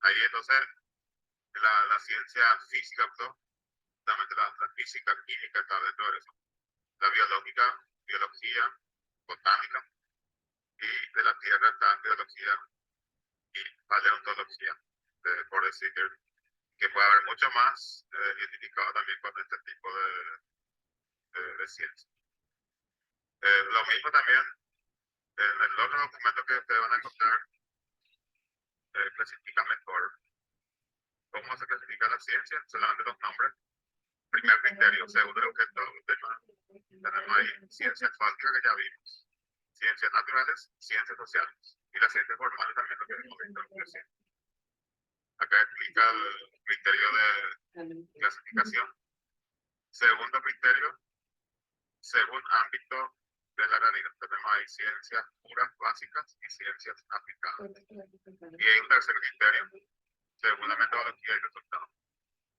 Ahí entonces la ciencia física, justamente la física química está dentro de eso, la biológica, biología, botánica, y de la tierra está biología y paleontología, por decir que puede haber mucho más identificado también con este tipo de ciencia. Lo mismo también en el otro documento que ustedes van a encontrar, clasifica mejor cómo se clasifica la ciencia, solamente los nombres. Primer criterio, segundo objeto del tema, tenemos ahí ciencias fácticas que ya vimos, ciencias naturales, ciencias sociales, y las ciencias formales también lo que hemos visto. Acá explica el criterio de clasificación. Segundo criterio, según ámbito de la realidad, tenemos ahí ciencias puras básicas y ciencias aplicadas. Y hay un tercer criterio, según la metodología y resultados.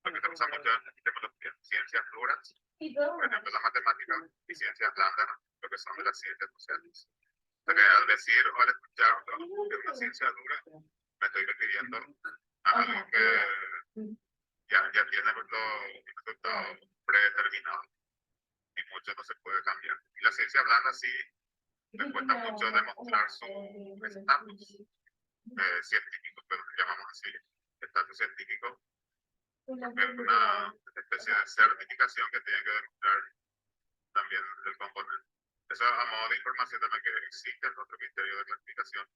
Lo que se usa mucho en epistemología, ciencias duras, por ejemplo la matemática, y ciencias blandas, lo que son de las ciencias sociales. O sea que al decir o al escuchar que es una ciencia dura, me estoy refiriendo a algo que ya tiene los resultados predeterminados y mucho no se puede cambiar. Y la ciencia blanda sí le cuesta mucho demostrar su estatus científico, pero lo llamamos así, estatus científico, porque es una especie de certificación que tiene que demostrar también el componente. Eso a modo de información también que existe en otro criterio de clasificación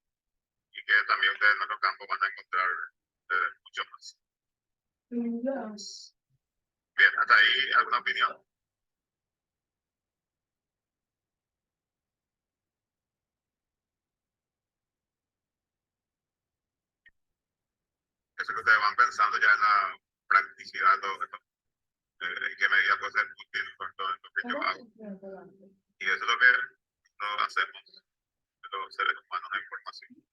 y que también ustedes en otro campo van a encontrar mucho más. Bien, hasta ahí, ¿alguna opinión? Eso que ustedes van pensando ya en la practicidad de todo esto, en qué medida puede ser útil con todo esto que yo hago. Y eso es lo que no hacemos los seres humanos de información.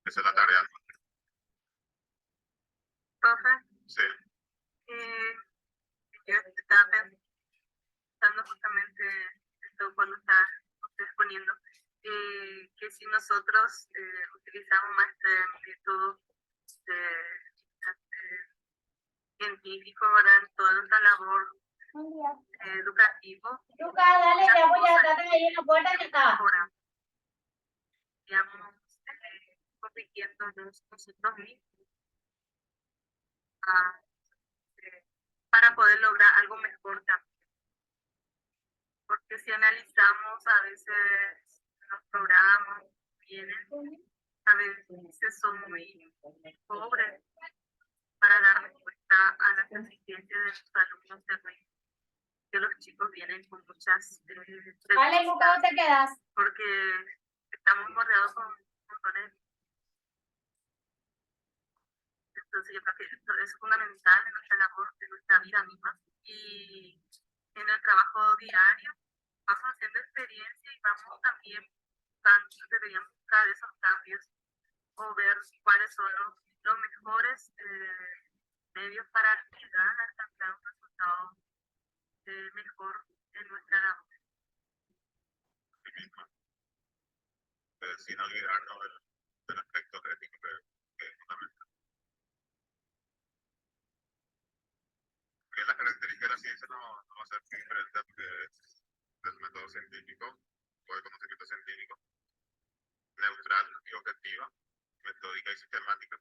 Esa es la tarea nuestra.
Profe,
Sí,
yo estaba pensando justamente esto cuando está usted exponiendo, que si nosotros utilizamos más este método científico, ¿verdad? En toda nuestra labor educativa,
Dale, ya voy a estar ahí en la puerta que está.
ahora, digamos, compitiendo nosotros mismos ah, para poder lograr algo mejor también. Porque si analizamos a veces los programas que vienen, a veces son muy pobres para dar respuesta a las exigencias de los alumnos de ritmo. Que los chicos vienen con muchas
Vale, Luca, ¿dónde te quedas?
porque estamos bordeados con montones. Entonces yo creo que esto es fundamental en nuestra labor, en nuestra vida misma. Y en el trabajo diario vamos haciendo experiencia y vamos también deberíamos buscar esos cambios o ver cuáles son los mejores medios para ayudar a alcanzar un resultado mejor en nuestra labor.
sin olvidarnos del aspecto ético que es fundamental. Porque las características de la ciencia no va a ser muy diferente de científico o de conocimiento científico, neutral y objetiva, metódica y sistemática,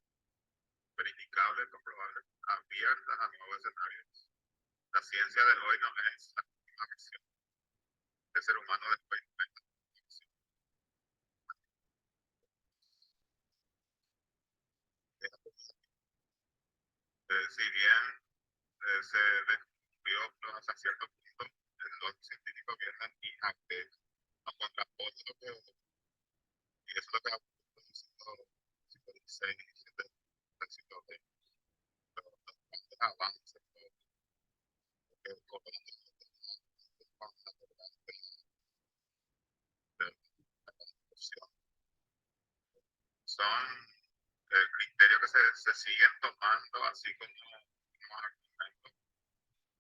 verificable, comprobable, abierta a nuevos escenarios. La ciencia de hoy no es la misma versión del ser humano después de la evolución. Si bien se descubrió hasta cierto punto, los científicos vienen y nos contraponen lo que, y eso es lo que ha ocurrido en el siglo XVI, XVII, el siglo XX, los grandes avances que colocan de la evolución son criterios que se siguen tomando así como argumentos,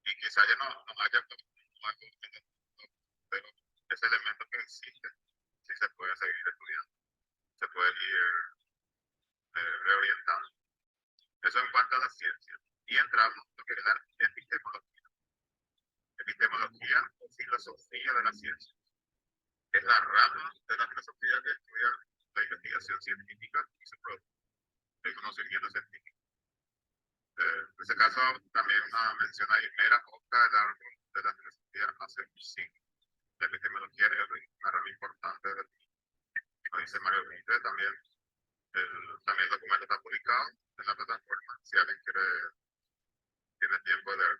y quizá ya no haya como argumentos, pero ese elemento que existe sí se puede seguir estudiando, se puede ir reorientando. Eso en cuanto a la ciencia. Y entramos en lo que es la epistemología. Epistemología o filosofía de la ciencia. Es la rama de la filosofía que estudia la investigación científica y su producto, el conocimiento científico. En ese caso, también una mención ahí, mera hoja del árbol de la filosofía hace un siglo. La epistemología es una rama importante del, y como dice Mario Mitre, también el documento está publicado en la plataforma. Si alguien tiene tiempo de leer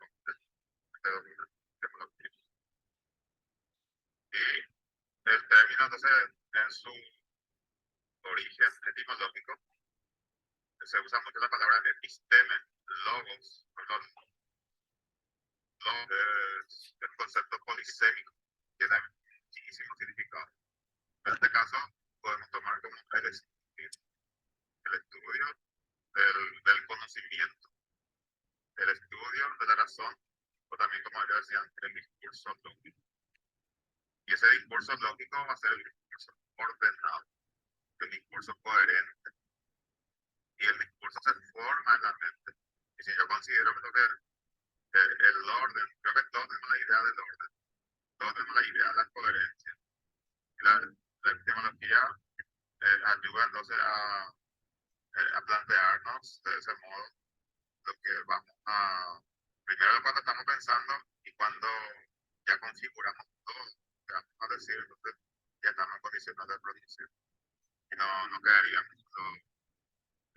este documento. Y el término, entonces, en su origen etimológico, se usa mucho la palabra episteme, logos, perdón, es el concepto polisémico, que tiene muchísimos significados. En este caso, podemos tomar como el estudio del conocimiento, el estudio de la razón, o también, como ellos decían, el discurso lógico. Y ese discurso lógico va a ser el discurso ordenado, el discurso coherente. Y el discurso se forma en la mente. Y si yo considero que el orden, creo que todos tenemos la idea del orden, todos tenemos la idea de la coherencia. Y la epistemología ayuda entonces a plantearnos de ese modo lo que vamos a, primero cuando estamos pensando y cuando ya configuramos todo, que vamos a decir, entonces ya estamos en condiciones de producir. Y no quedaríamos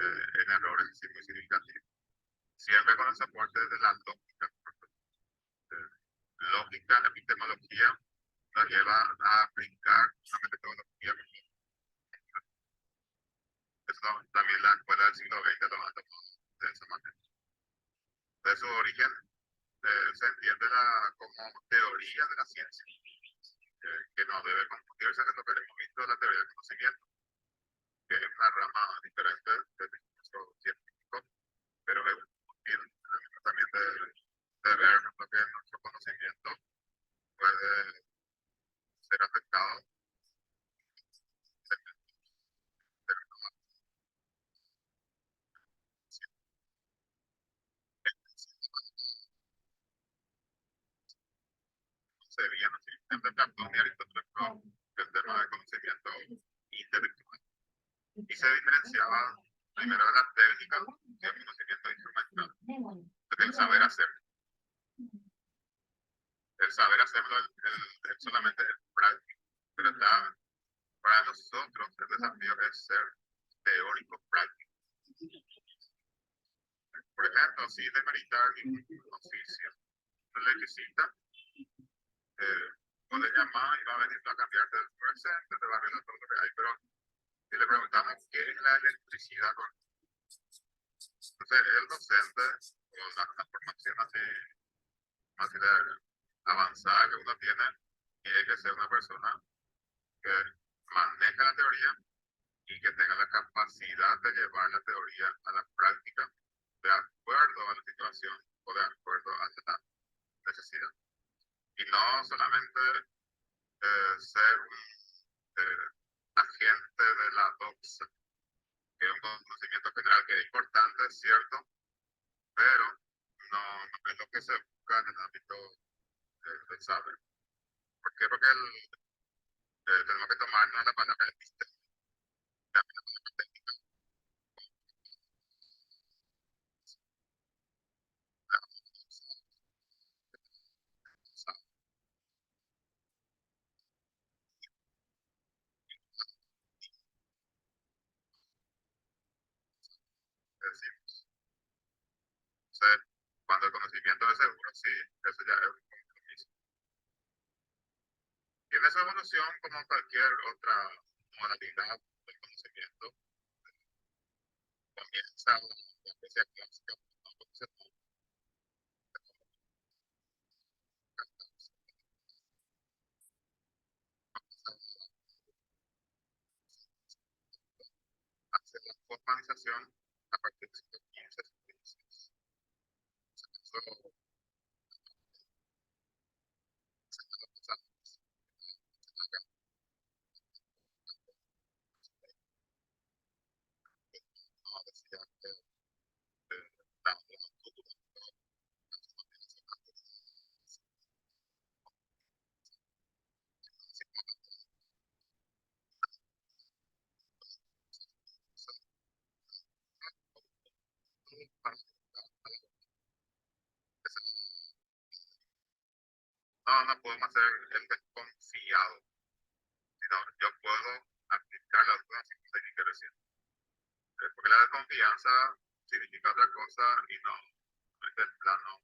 en errores así muy significativos. Siempre con el soporte de la lógica. Lógica, epistemología, nos lleva a aplicar una metodología. Eso también la escuela del siglo XX lo ha tomado de esa manera. De su origen se entiende como teoría de la ciencia, que no debe confundirse con lo que hemos visto de la teoría del conocimiento, que es una rama diferente del discurso científico, pero es útil también de ver lo que nuestro conocimiento puede ser afectado. Se veían así, siempre Platón y Aristóteles, el tema del conocimiento intelectual. Y se diferenciaba primero de la técnica y el conocimiento instrumental, el saber hacer. El saber hacerlo es solamente el práctico, pero para nosotros el desafío es ser teórico práctico. Por ejemplo, sin demeritar ningún oficio, no le necesita, puede llamar y va a venir a cambiarte el presente, te va a arreglar todo lo que hay, pero si le preguntamos qué es la electricidad, entonces el docente con la formación así de avanzada que uno tiene que ser una persona que maneja la teoría y que tenga la capacidad de llevar la teoría a la práctica de acuerdo a la situación o de acuerdo a la necesidad. Y no solamente ser un agente de la doxa, que es un conocimiento general que es importante, es cierto, pero no es lo que se busca en el ámbito del saber. ¿Por qué? Porque tenemos que tomarnos la palabra episteme, también la palabra técnica, que decimos. Entonces, cuando el conocimiento es seguro, sí, eso ya es un compromiso. Tiene su evolución como cualquier otra modalidad del conocimiento. Comienza la especie clásica, ¿no? Se hace la formalización a partir de 115, 116. Eso no decía que la cultura no podemos hacer el desconfiado, sino yo puedo aplicar las cosas sin que recién. Porque la desconfianza significa otra cosa y no es el plano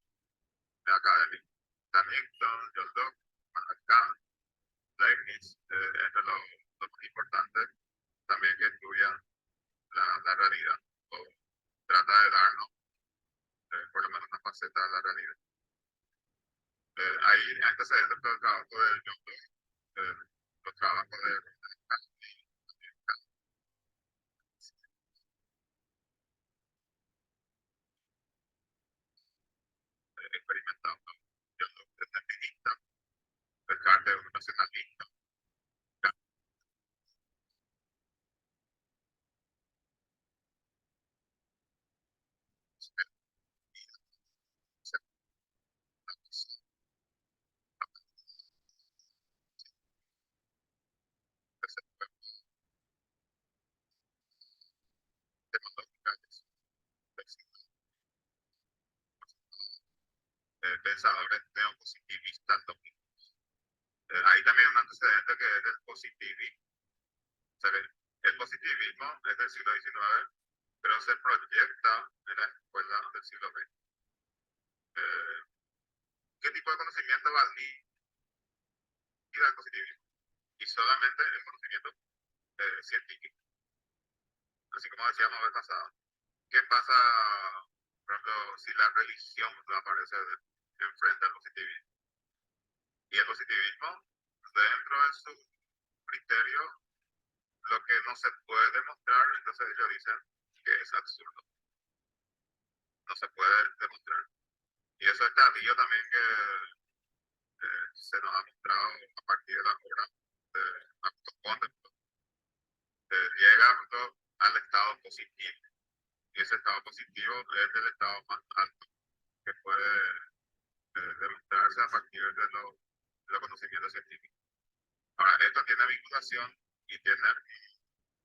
académico. También yo creo acá Leibniz, entre lo más importante, también que estudia la realidad o trata de darnos por lo menos una faceta de la realidad. Hay antecedentes del trabajo de John Locke, los trabajos de experimentado. John Locke es empirista, Descartes es un racionalista. Pensadores neopositivistas. Hay también un antecedente que es el positivismo. O sea, el positivismo es del siglo XIX, pero se proyecta en la escuela del siglo XX. Eh, ¿Qué tipo de conocimiento valida el positivismo? Y solamente el conocimiento científico. Así como decíamos la vez pasada. ¿Qué pasa, por ejemplo, si la religión no aparece enfrente al positivismo? Y el positivismo, dentro de su criterio, lo que no se puede demostrar, entonces ellos dicen que es absurdo. No se puede demostrar. Y eso es tardío también que se nos ha mostrado a partir de la obra de Augusto Comte. Llega al estado positivo. Y ese estado positivo es el estado más alto que puede demostrarse a partir de los conocimientos científicos. Ahora, esto tiene vinculación y tiene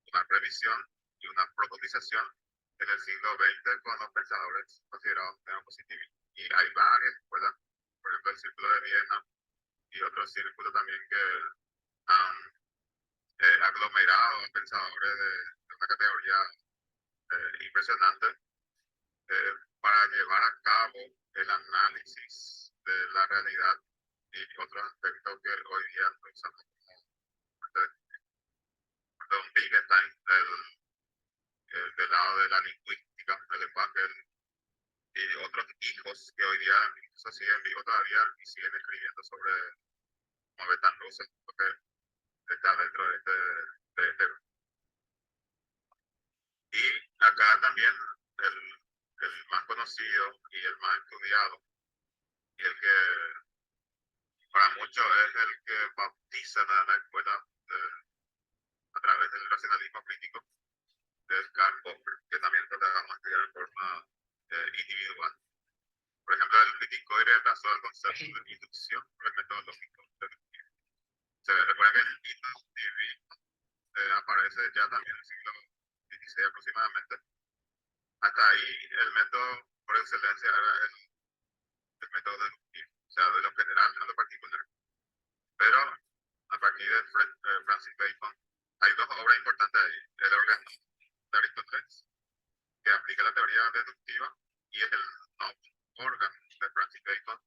una revisión y una profundización en el siglo XX con los pensadores considerados neopositivistas. Y hay varias escuelas, por ejemplo, el Círculo de Viena y otros círculos también que han aglomerado a pensadores de una categoría impresionante para llevar a cabo el análisis de la realidad y otros aspectos que hoy día usamos como Don Wittgenstein del lado de la lingüística, del lenguaje y otros hijos que hoy día incluso siguen vivos todavía y siguen escribiendo sobre como Bertrand Russell, que está dentro de este grupo. Y acá también el más conocido y el más estudiado y el que para muchos es el que bautiza la escuela a través del racionalismo crítico, es Karl Popper, que también tratamos de estudiar de forma individual. Por ejemplo, él criticó y reemplazó el concepto de inducción por el método lógico. verdad que el inductivismo aparece ya también en el siglo XVI aproximadamente. Hasta ahí el método por excelencia era el método deductivo, o sea, de lo general, no de lo particular. Pero a partir de Francis Bacon, hay dos obras importantes ahí: el órgano de Aristóteles, que aplica la teoría deductiva, y el órgano de Francis Bacon,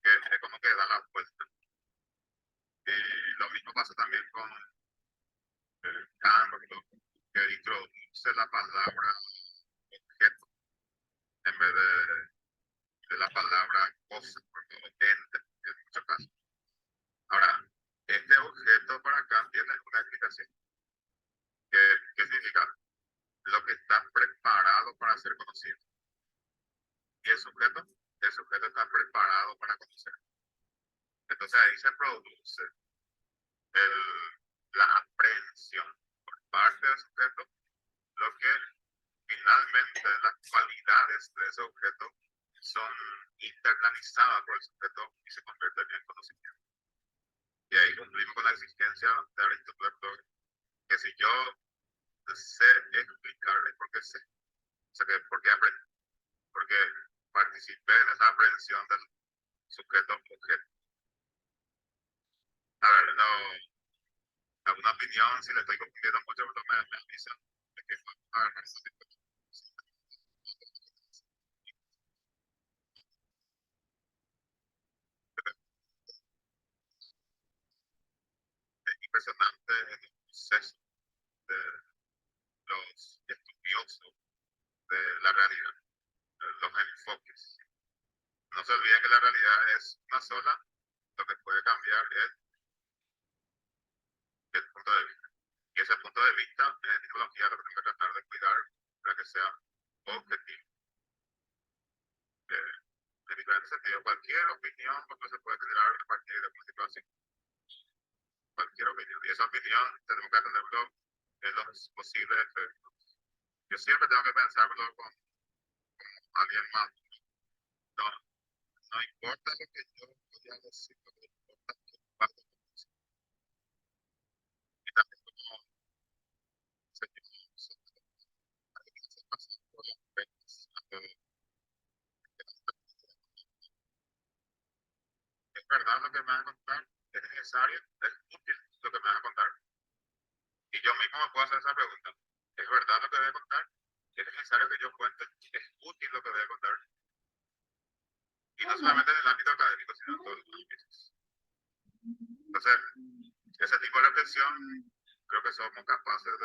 que es como que da la vuelta. Y lo mismo pasa también con Kant, que introduce la palabra objeto en vez de la palabra cosa, porque ente en muchos casos. Ahora, este objeto para Kant tiene una explicación. ¿Qué significa? Lo que está preparado para ser conocido. Y el sujeto está preparado para conocer. Entonces ahí se produce la aprehensión por parte del sujeto, lo que finalmente las cualidades de ese objeto son internalizadas por el sujeto y se convierten en conocimiento. Y ahí cumplimos con la exigencia de Aristóteles, que si yo sé explicar es porque sé, o sea, que porque aprendí, porque participé en esa aprehensión del sujeto-objeto. A ver, no, alguna opinión, si le estoy confundiendo mucho, pero me avisan de que a ver, es impresionante el proceso de los estudiosos de la realidad, los enfoques. No se olviden que la realidad es una sola, lo que puede cambiar es el punto de vista. Y ese punto de vista en psicología lo que tenemos que tratar de cuidar para que sea objetivo. En diferentes sentidos, cualquier opinión pues, se puede generar a partir de una situación. Cualquier opinión. Y esa opinión tenemos que atenderlo en los posibles efectos. Yo siempre tengo que pensarlo con alguien más. No, no importa lo que yo voy a decir, lo que importa es que pase. Y también como seguimos, hay que hacer pasar por las penas antes de es verdad lo que me vas a contar, es necesario, es útil lo que me vas a contar. Y yo mismo me puedo hacer esa pregunta. ¿Es verdad lo que voy a contar? ¿Es necesario que yo cuente? ¿Es útil lo que voy a contar? Y no solamente en el ámbito académico, sino en todos los ámbitos. Entonces, ese tipo de reflexión creo que somos capaces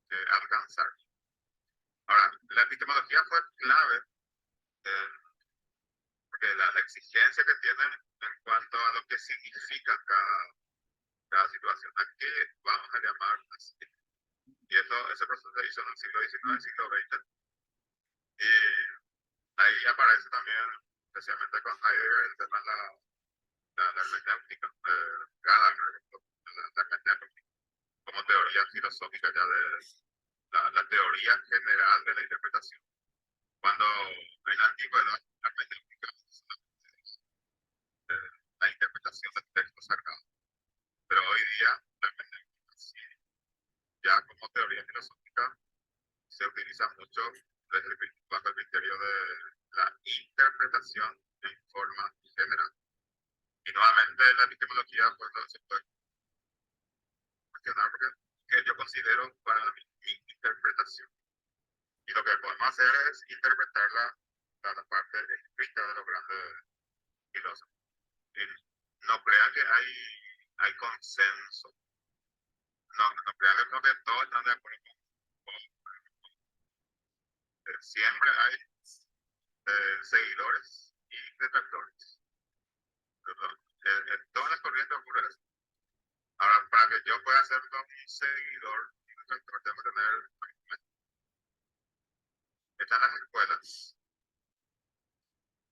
de alcanzar. Ahora, la epistemología fue clave eh, porque la exigencia que tiene en cuanto a lo que significa cada situación. Aquí vamos a llamar así. Y ese proceso se hizo en el siglo XIX, siglo XX. Y ahí aparece también, especialmente con Heidegger, el tema de la hermenéutica, Gadamer, la hermenéutica, como teoría filosófica ya de la teoría general de la interpretación. Cuando en la antigüedad la hermenéutica es la interpretación del texto sagrado. Pero hoy día la hermenéutica sí, ya como teoría filosófica se utiliza mucho bajo el criterio de la interpretación en forma general. Y nuevamente la epistemología pues no se puede cuestionar porque que yo considero para mi interpretación. Y lo que podemos hacer es interpretar la parte escrita de los grandes filósofos. Y no crean que hay consenso. No crean que todos están de acuerdo con siempre hay seguidores y detractores. En todas las corrientes ocurre eso. Ahora, para que yo pueda ser un seguidor y detractor, tengo que tener argumentos. Están las escuelas.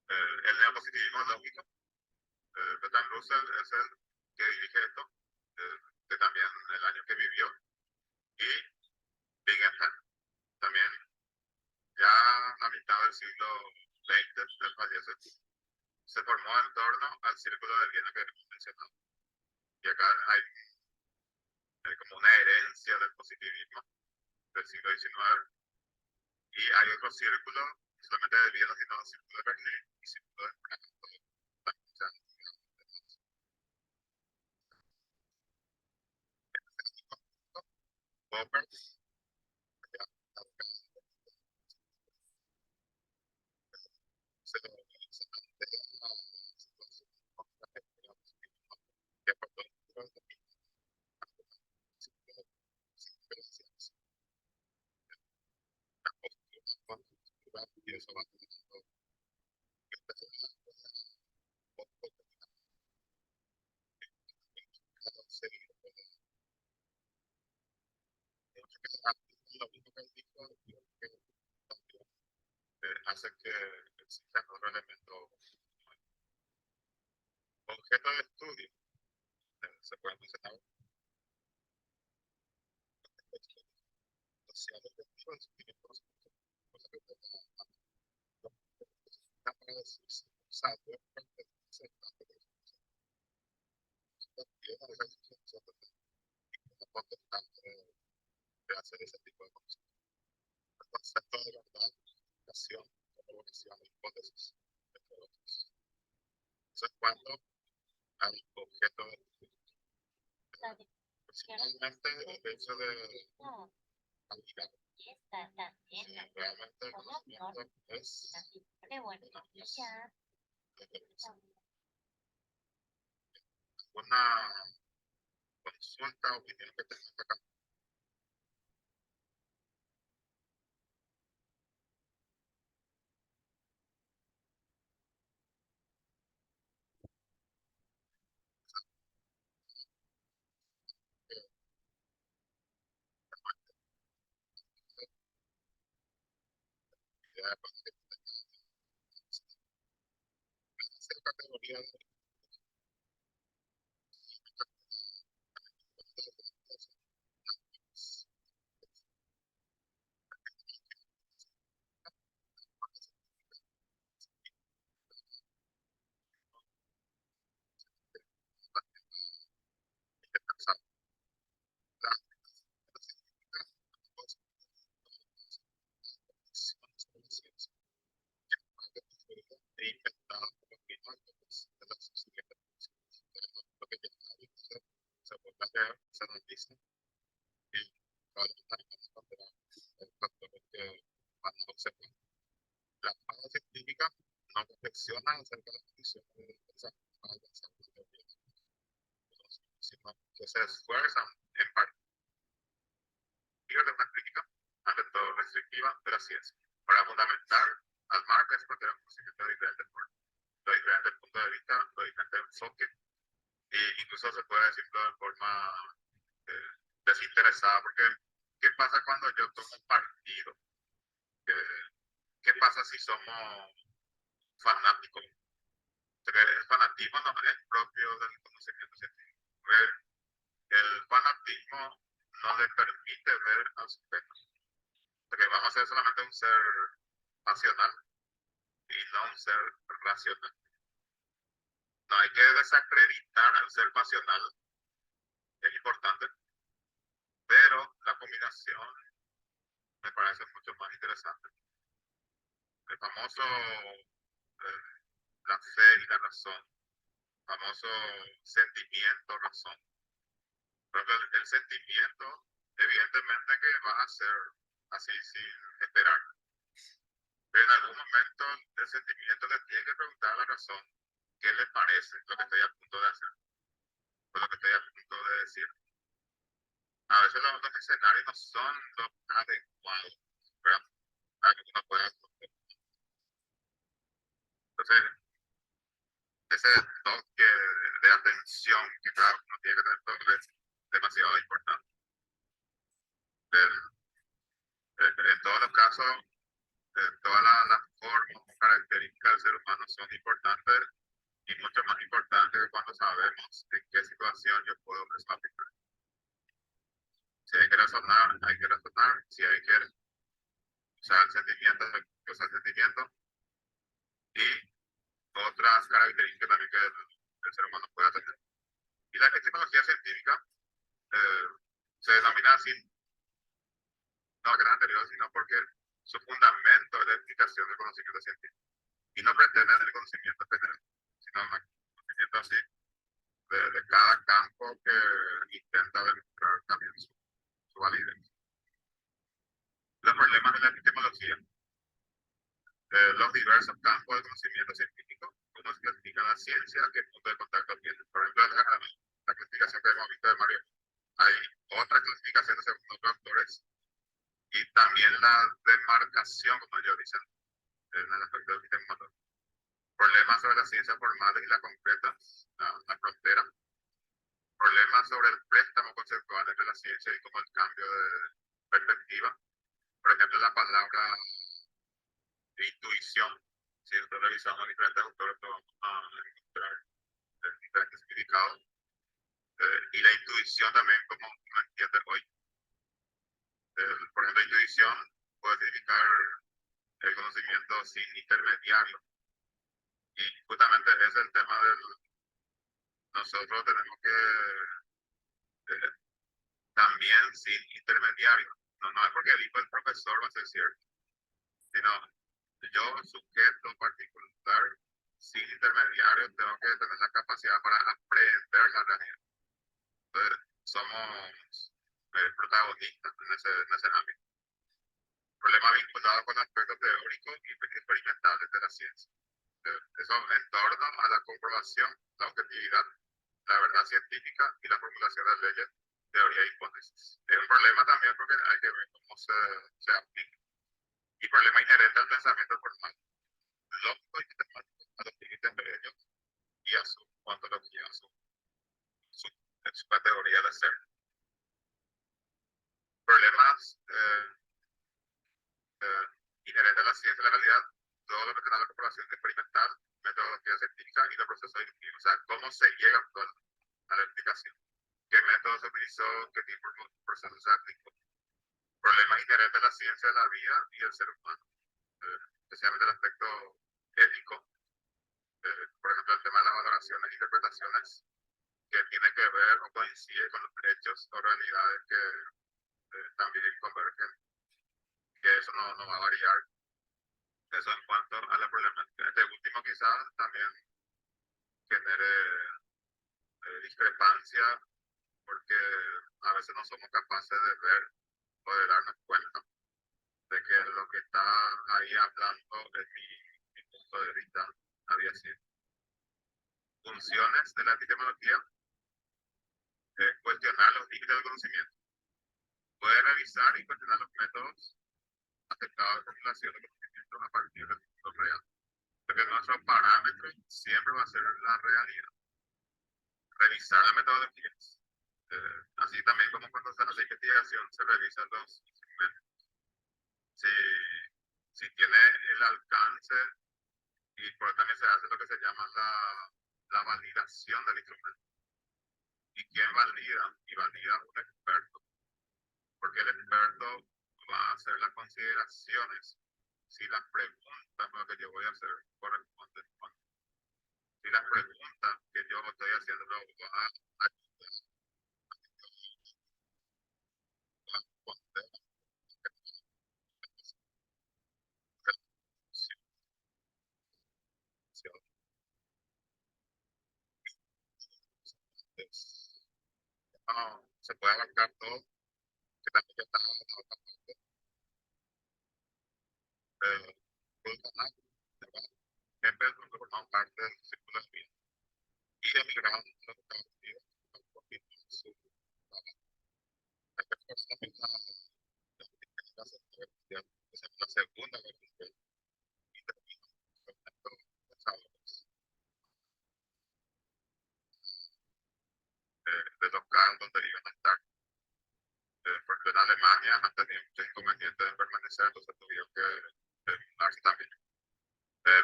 El neopositivismo lógico. Bertrand Russell es el que dirige esto, que también el año que vivió. Y Wittgenstein, también ya a mitad del siglo XX, del fallece, se formó en torno al círculo de Viena que hemos mencionado. Y acá hay como una herencia del positivismo del siglo XIX. Y hay otro círculo, no solamente de Viena, sino el círculo de Berlín y el círculo de Frankfurt. Popper, se lo plantea la situación que por todo el mundo y eso va teniendo lo mismo que él dijo, que también hace que exista otro elemento objeto de estudio. Se puede mencionar sociales de tipos y cosas que para decirse saber de hacer ese tipo de cosas. El concepto de verdad, comunicación, colaboración, hipótesis, entre otros. Eso es cuando hay objeto de estudio. Personalmente, el hecho de validar realmente el conocimiento es una consulta, opinión que tenemos acá. Hacer categoría de pensar. He inventado por lo que no hay de la sociedad. Lo que ya se puede hacer, se analiza y probablemente encontrará factores que van a observar. La fase científica no reflexiona acerca de las condiciones de desarrollo, sino que se esfuerzan en partir de una crítica ante todo restrictiva de la ciencia para fundamentar al marco porque era un conocimiento diferente por los diferentes puntos de vista, los diferentes enfoques, e incluso se puede decirlo de forma desinteresada, porque ¿qué pasa cuando yo tomo partido? ¿Qué pasa si somos fanáticos? El fanatismo no es propio del conocimiento científico. El fanatismo no le permite ver al sujeto, porque vamos a ser solamente un ser pasional y no un ser racional. No hay que desacreditar al ser pasional, es importante, pero la combinación me parece mucho más interesante. El famoso la fe y la razón, famoso sentimiento, razón. Pero el sentimiento, evidentemente que va a ser así sin esperar. Pero en algún momento el sentimiento le tiene que preguntar a la razón qué le parece lo que estoy a punto de hacer, o lo que estoy a punto de decir. A veces los escenarios no son los adecuados, ¿verdad? Para que uno pueda. Entonces, ese toque de atención que cada uno tiene que tener es demasiado importante. En todos los casos, todas las formas o características del ser humano son importantes y mucho más importantes cuando sabemos en qué situación yo puedo resolver. Si hay que razonar, hay que razonar. Si hay que usar sentimientos, hay que usar sentimientos. Y otras características también que el ser humano pueda tener. Y la epistemología científica se denomina así, no que era anterior, sino porque su fundamento es la explicación del conocimiento científico. Y no pretende el conocimiento general, sino un conocimiento así de cada campo que intenta demostrar también su validez. Los problemas de la epistemología, los diversos campos del conocimiento científico, cómo se clasifica la ciencia, a qué punto de contacto tiene. Por ejemplo, la clasificación que hemos visto de Mario, hay otras clasificaciones según otros autores, y también la demarcación, como ellos dicen, en el aspecto epistemológico. Problemas sobre las ciencias formales y la concreta, la frontera. Problemas sobre el préstamo conceptual entre la ciencia y como el cambio de perspectiva. Por ejemplo, la palabra intuición. Si nosotros revisamos diferentes autores, vamos a encontrar diferentes significados. Y la intuición también, como uno entiende hoy. Por ejemplo, intuición puede significar el conocimiento sin intermediario. Y justamente ese es el tema del... Nosotros tenemos que también sin intermediario. No es porque el hijo del profesor va a ser cierto, sino yo, sujeto particular, sin intermediario, tengo que tener la capacidad para aprender la realidad. Entonces, somos protagonistas en ese ámbito. Problema vinculado con aspectos teóricos y experimentales de la ciencia. Eso en torno a la comprobación, la objetividad, la verdad científica y la formulación de leyes, teoría e hipótesis. Es un problema también porque hay que ver cómo se aplica. Y problema inherente al pensamiento formal, lógico y matemático, a los límites entre ellos y a su ontología, a su categoría de ser. Problemas inherentes a la ciencia y la realidad, todo lo que tiene la corporación experimental, metodología científica y los procesos inductivos. O sea, cómo se llega a la explicación. ¿Qué método se utilizó? ¿Qué tipo de proceso se aplicó? Problemas inherentes a la ciencia de la vida y el ser humano, especialmente el aspecto ético. Por ejemplo, el tema de las valoraciones e interpretaciones que tiene que ver o coincide con los hechos o realidades que también convergen, que eso no va a variar. Eso en cuanto a la problemática. Este último quizás también genere discrepancia porque a veces no somos capaces de ver o de darnos cuenta de que lo que está ahí hablando es mi punto de vista había sido. Funciones de la epistemología, cuestionar los límites del conocimiento. Puede revisar y cuestionar los métodos aceptados de formulación de conocimiento a partir del mundo real. Porque nuestro parámetro siempre va a ser la realidad. Revisar las metodologías. Así también como cuando se hace investigación, se revisan los instrumentos. Si tiene el alcance y por también se hace lo que se llama la validación del instrumento. ¿Y quién valida? Y valida un experto. Porque el experto va a hacer las consideraciones si las preguntas que yo voy a hacer corresponden o no. Si las preguntas que yo estoy haciendo lo va a ayudar a responder no se puede abarcar todo, que también ya está siempre formamos parte del círculo de vida y emigrando a los Estados Unidos un poquito en su también la segunda guerra mundial intervino con los de local donde iban a estar. Porque en Alemania han tenido muchos inconvenientes de permanecer, entonces tuvieron que mudarse también.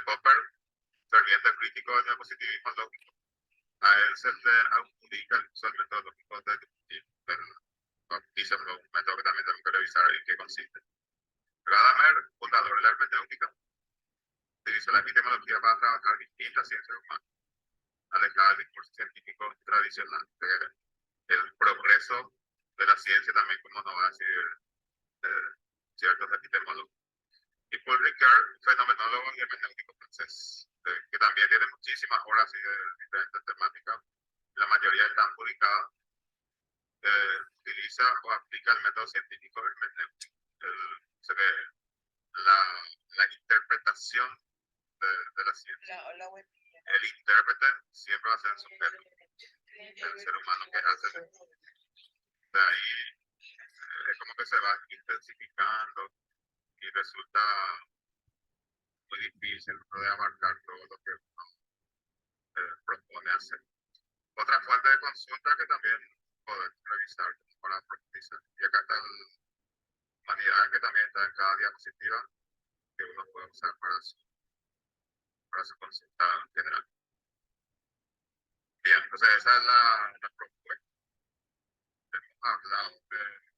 Popper, ferviente crítico del neopositivismo lógico, a él se le adjudica el uso del método lógico dice un método que también tenemos que revisar en qué consiste. Gadamer, fundador de la hermenéutica, utiliza la epistemología para trabajar distintas ciencias humanas. alejada del discurso científico tradicional. El progreso de la ciencia también, como nos va a decir ciertos epistemólogos. Y Paul Ricard, fenomenólogo y hermenéutico francés, que también tiene muchísimas obras así de diferentes temáticas. La mayoría están publicadas. Utiliza o aplica el método científico hermenéutico. La interpretación de la ciencia. El intérprete siempre va a ser el sujeto, el ser humano que hace. De ahí es como que se va intensificando y resulta muy difícil de abarcar todo lo que uno propone hacer. Otra fuente de consulta que también poder revisar para profundizar. Y acá está el Humanidades, que también está en cada diapositiva, que uno puede usar para su consulta general. Bien, entonces esa es la propuesta. Hemos hablado de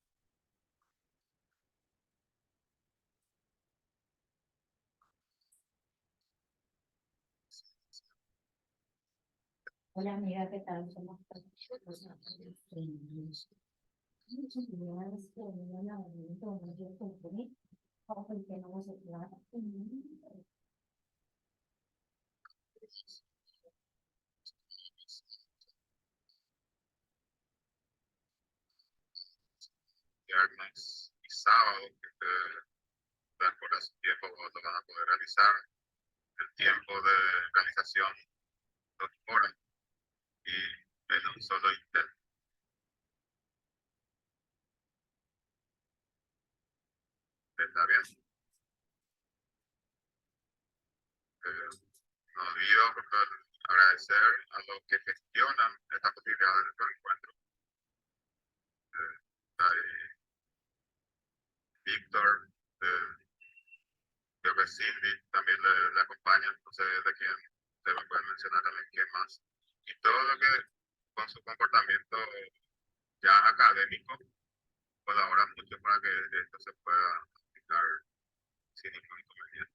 Hola amiga, ¿qué tal? Somos
viernes y sábado, que de acuerdo a su tiempo lo van a poder realizar. El tiempo de realización 2 horas y en un solo intento. Está bien. No olvido agradecer a los que gestionan esta posibilidad de nuestro encuentro. Víctor, creo que Cindy también le acompaña, no sé de quién, se me pueden mencionar también quién más. Y todo lo que con su comportamiento ya académico colabora mucho para que esto se pueda aplicar sin ningún inconveniente.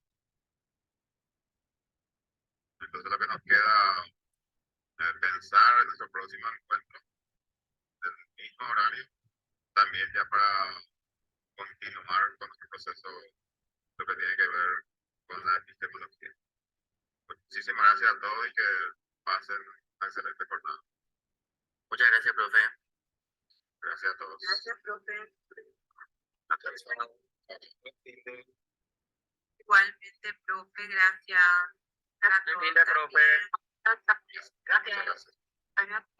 Entonces lo que nos queda es pensar en nuestro próximo encuentro del mismo horario, también ya para continuar con nuestro proceso, lo que tiene que ver con la epistemología. Muchísimas gracias a todos y que pasen una excelente jornada.
Muchas gracias, profe.
Gracias a todos.
Gracias, profe.
Igualmente, profe, gracias. A todos
Linda, profe.
también.
Muchas gracias.
Gracias.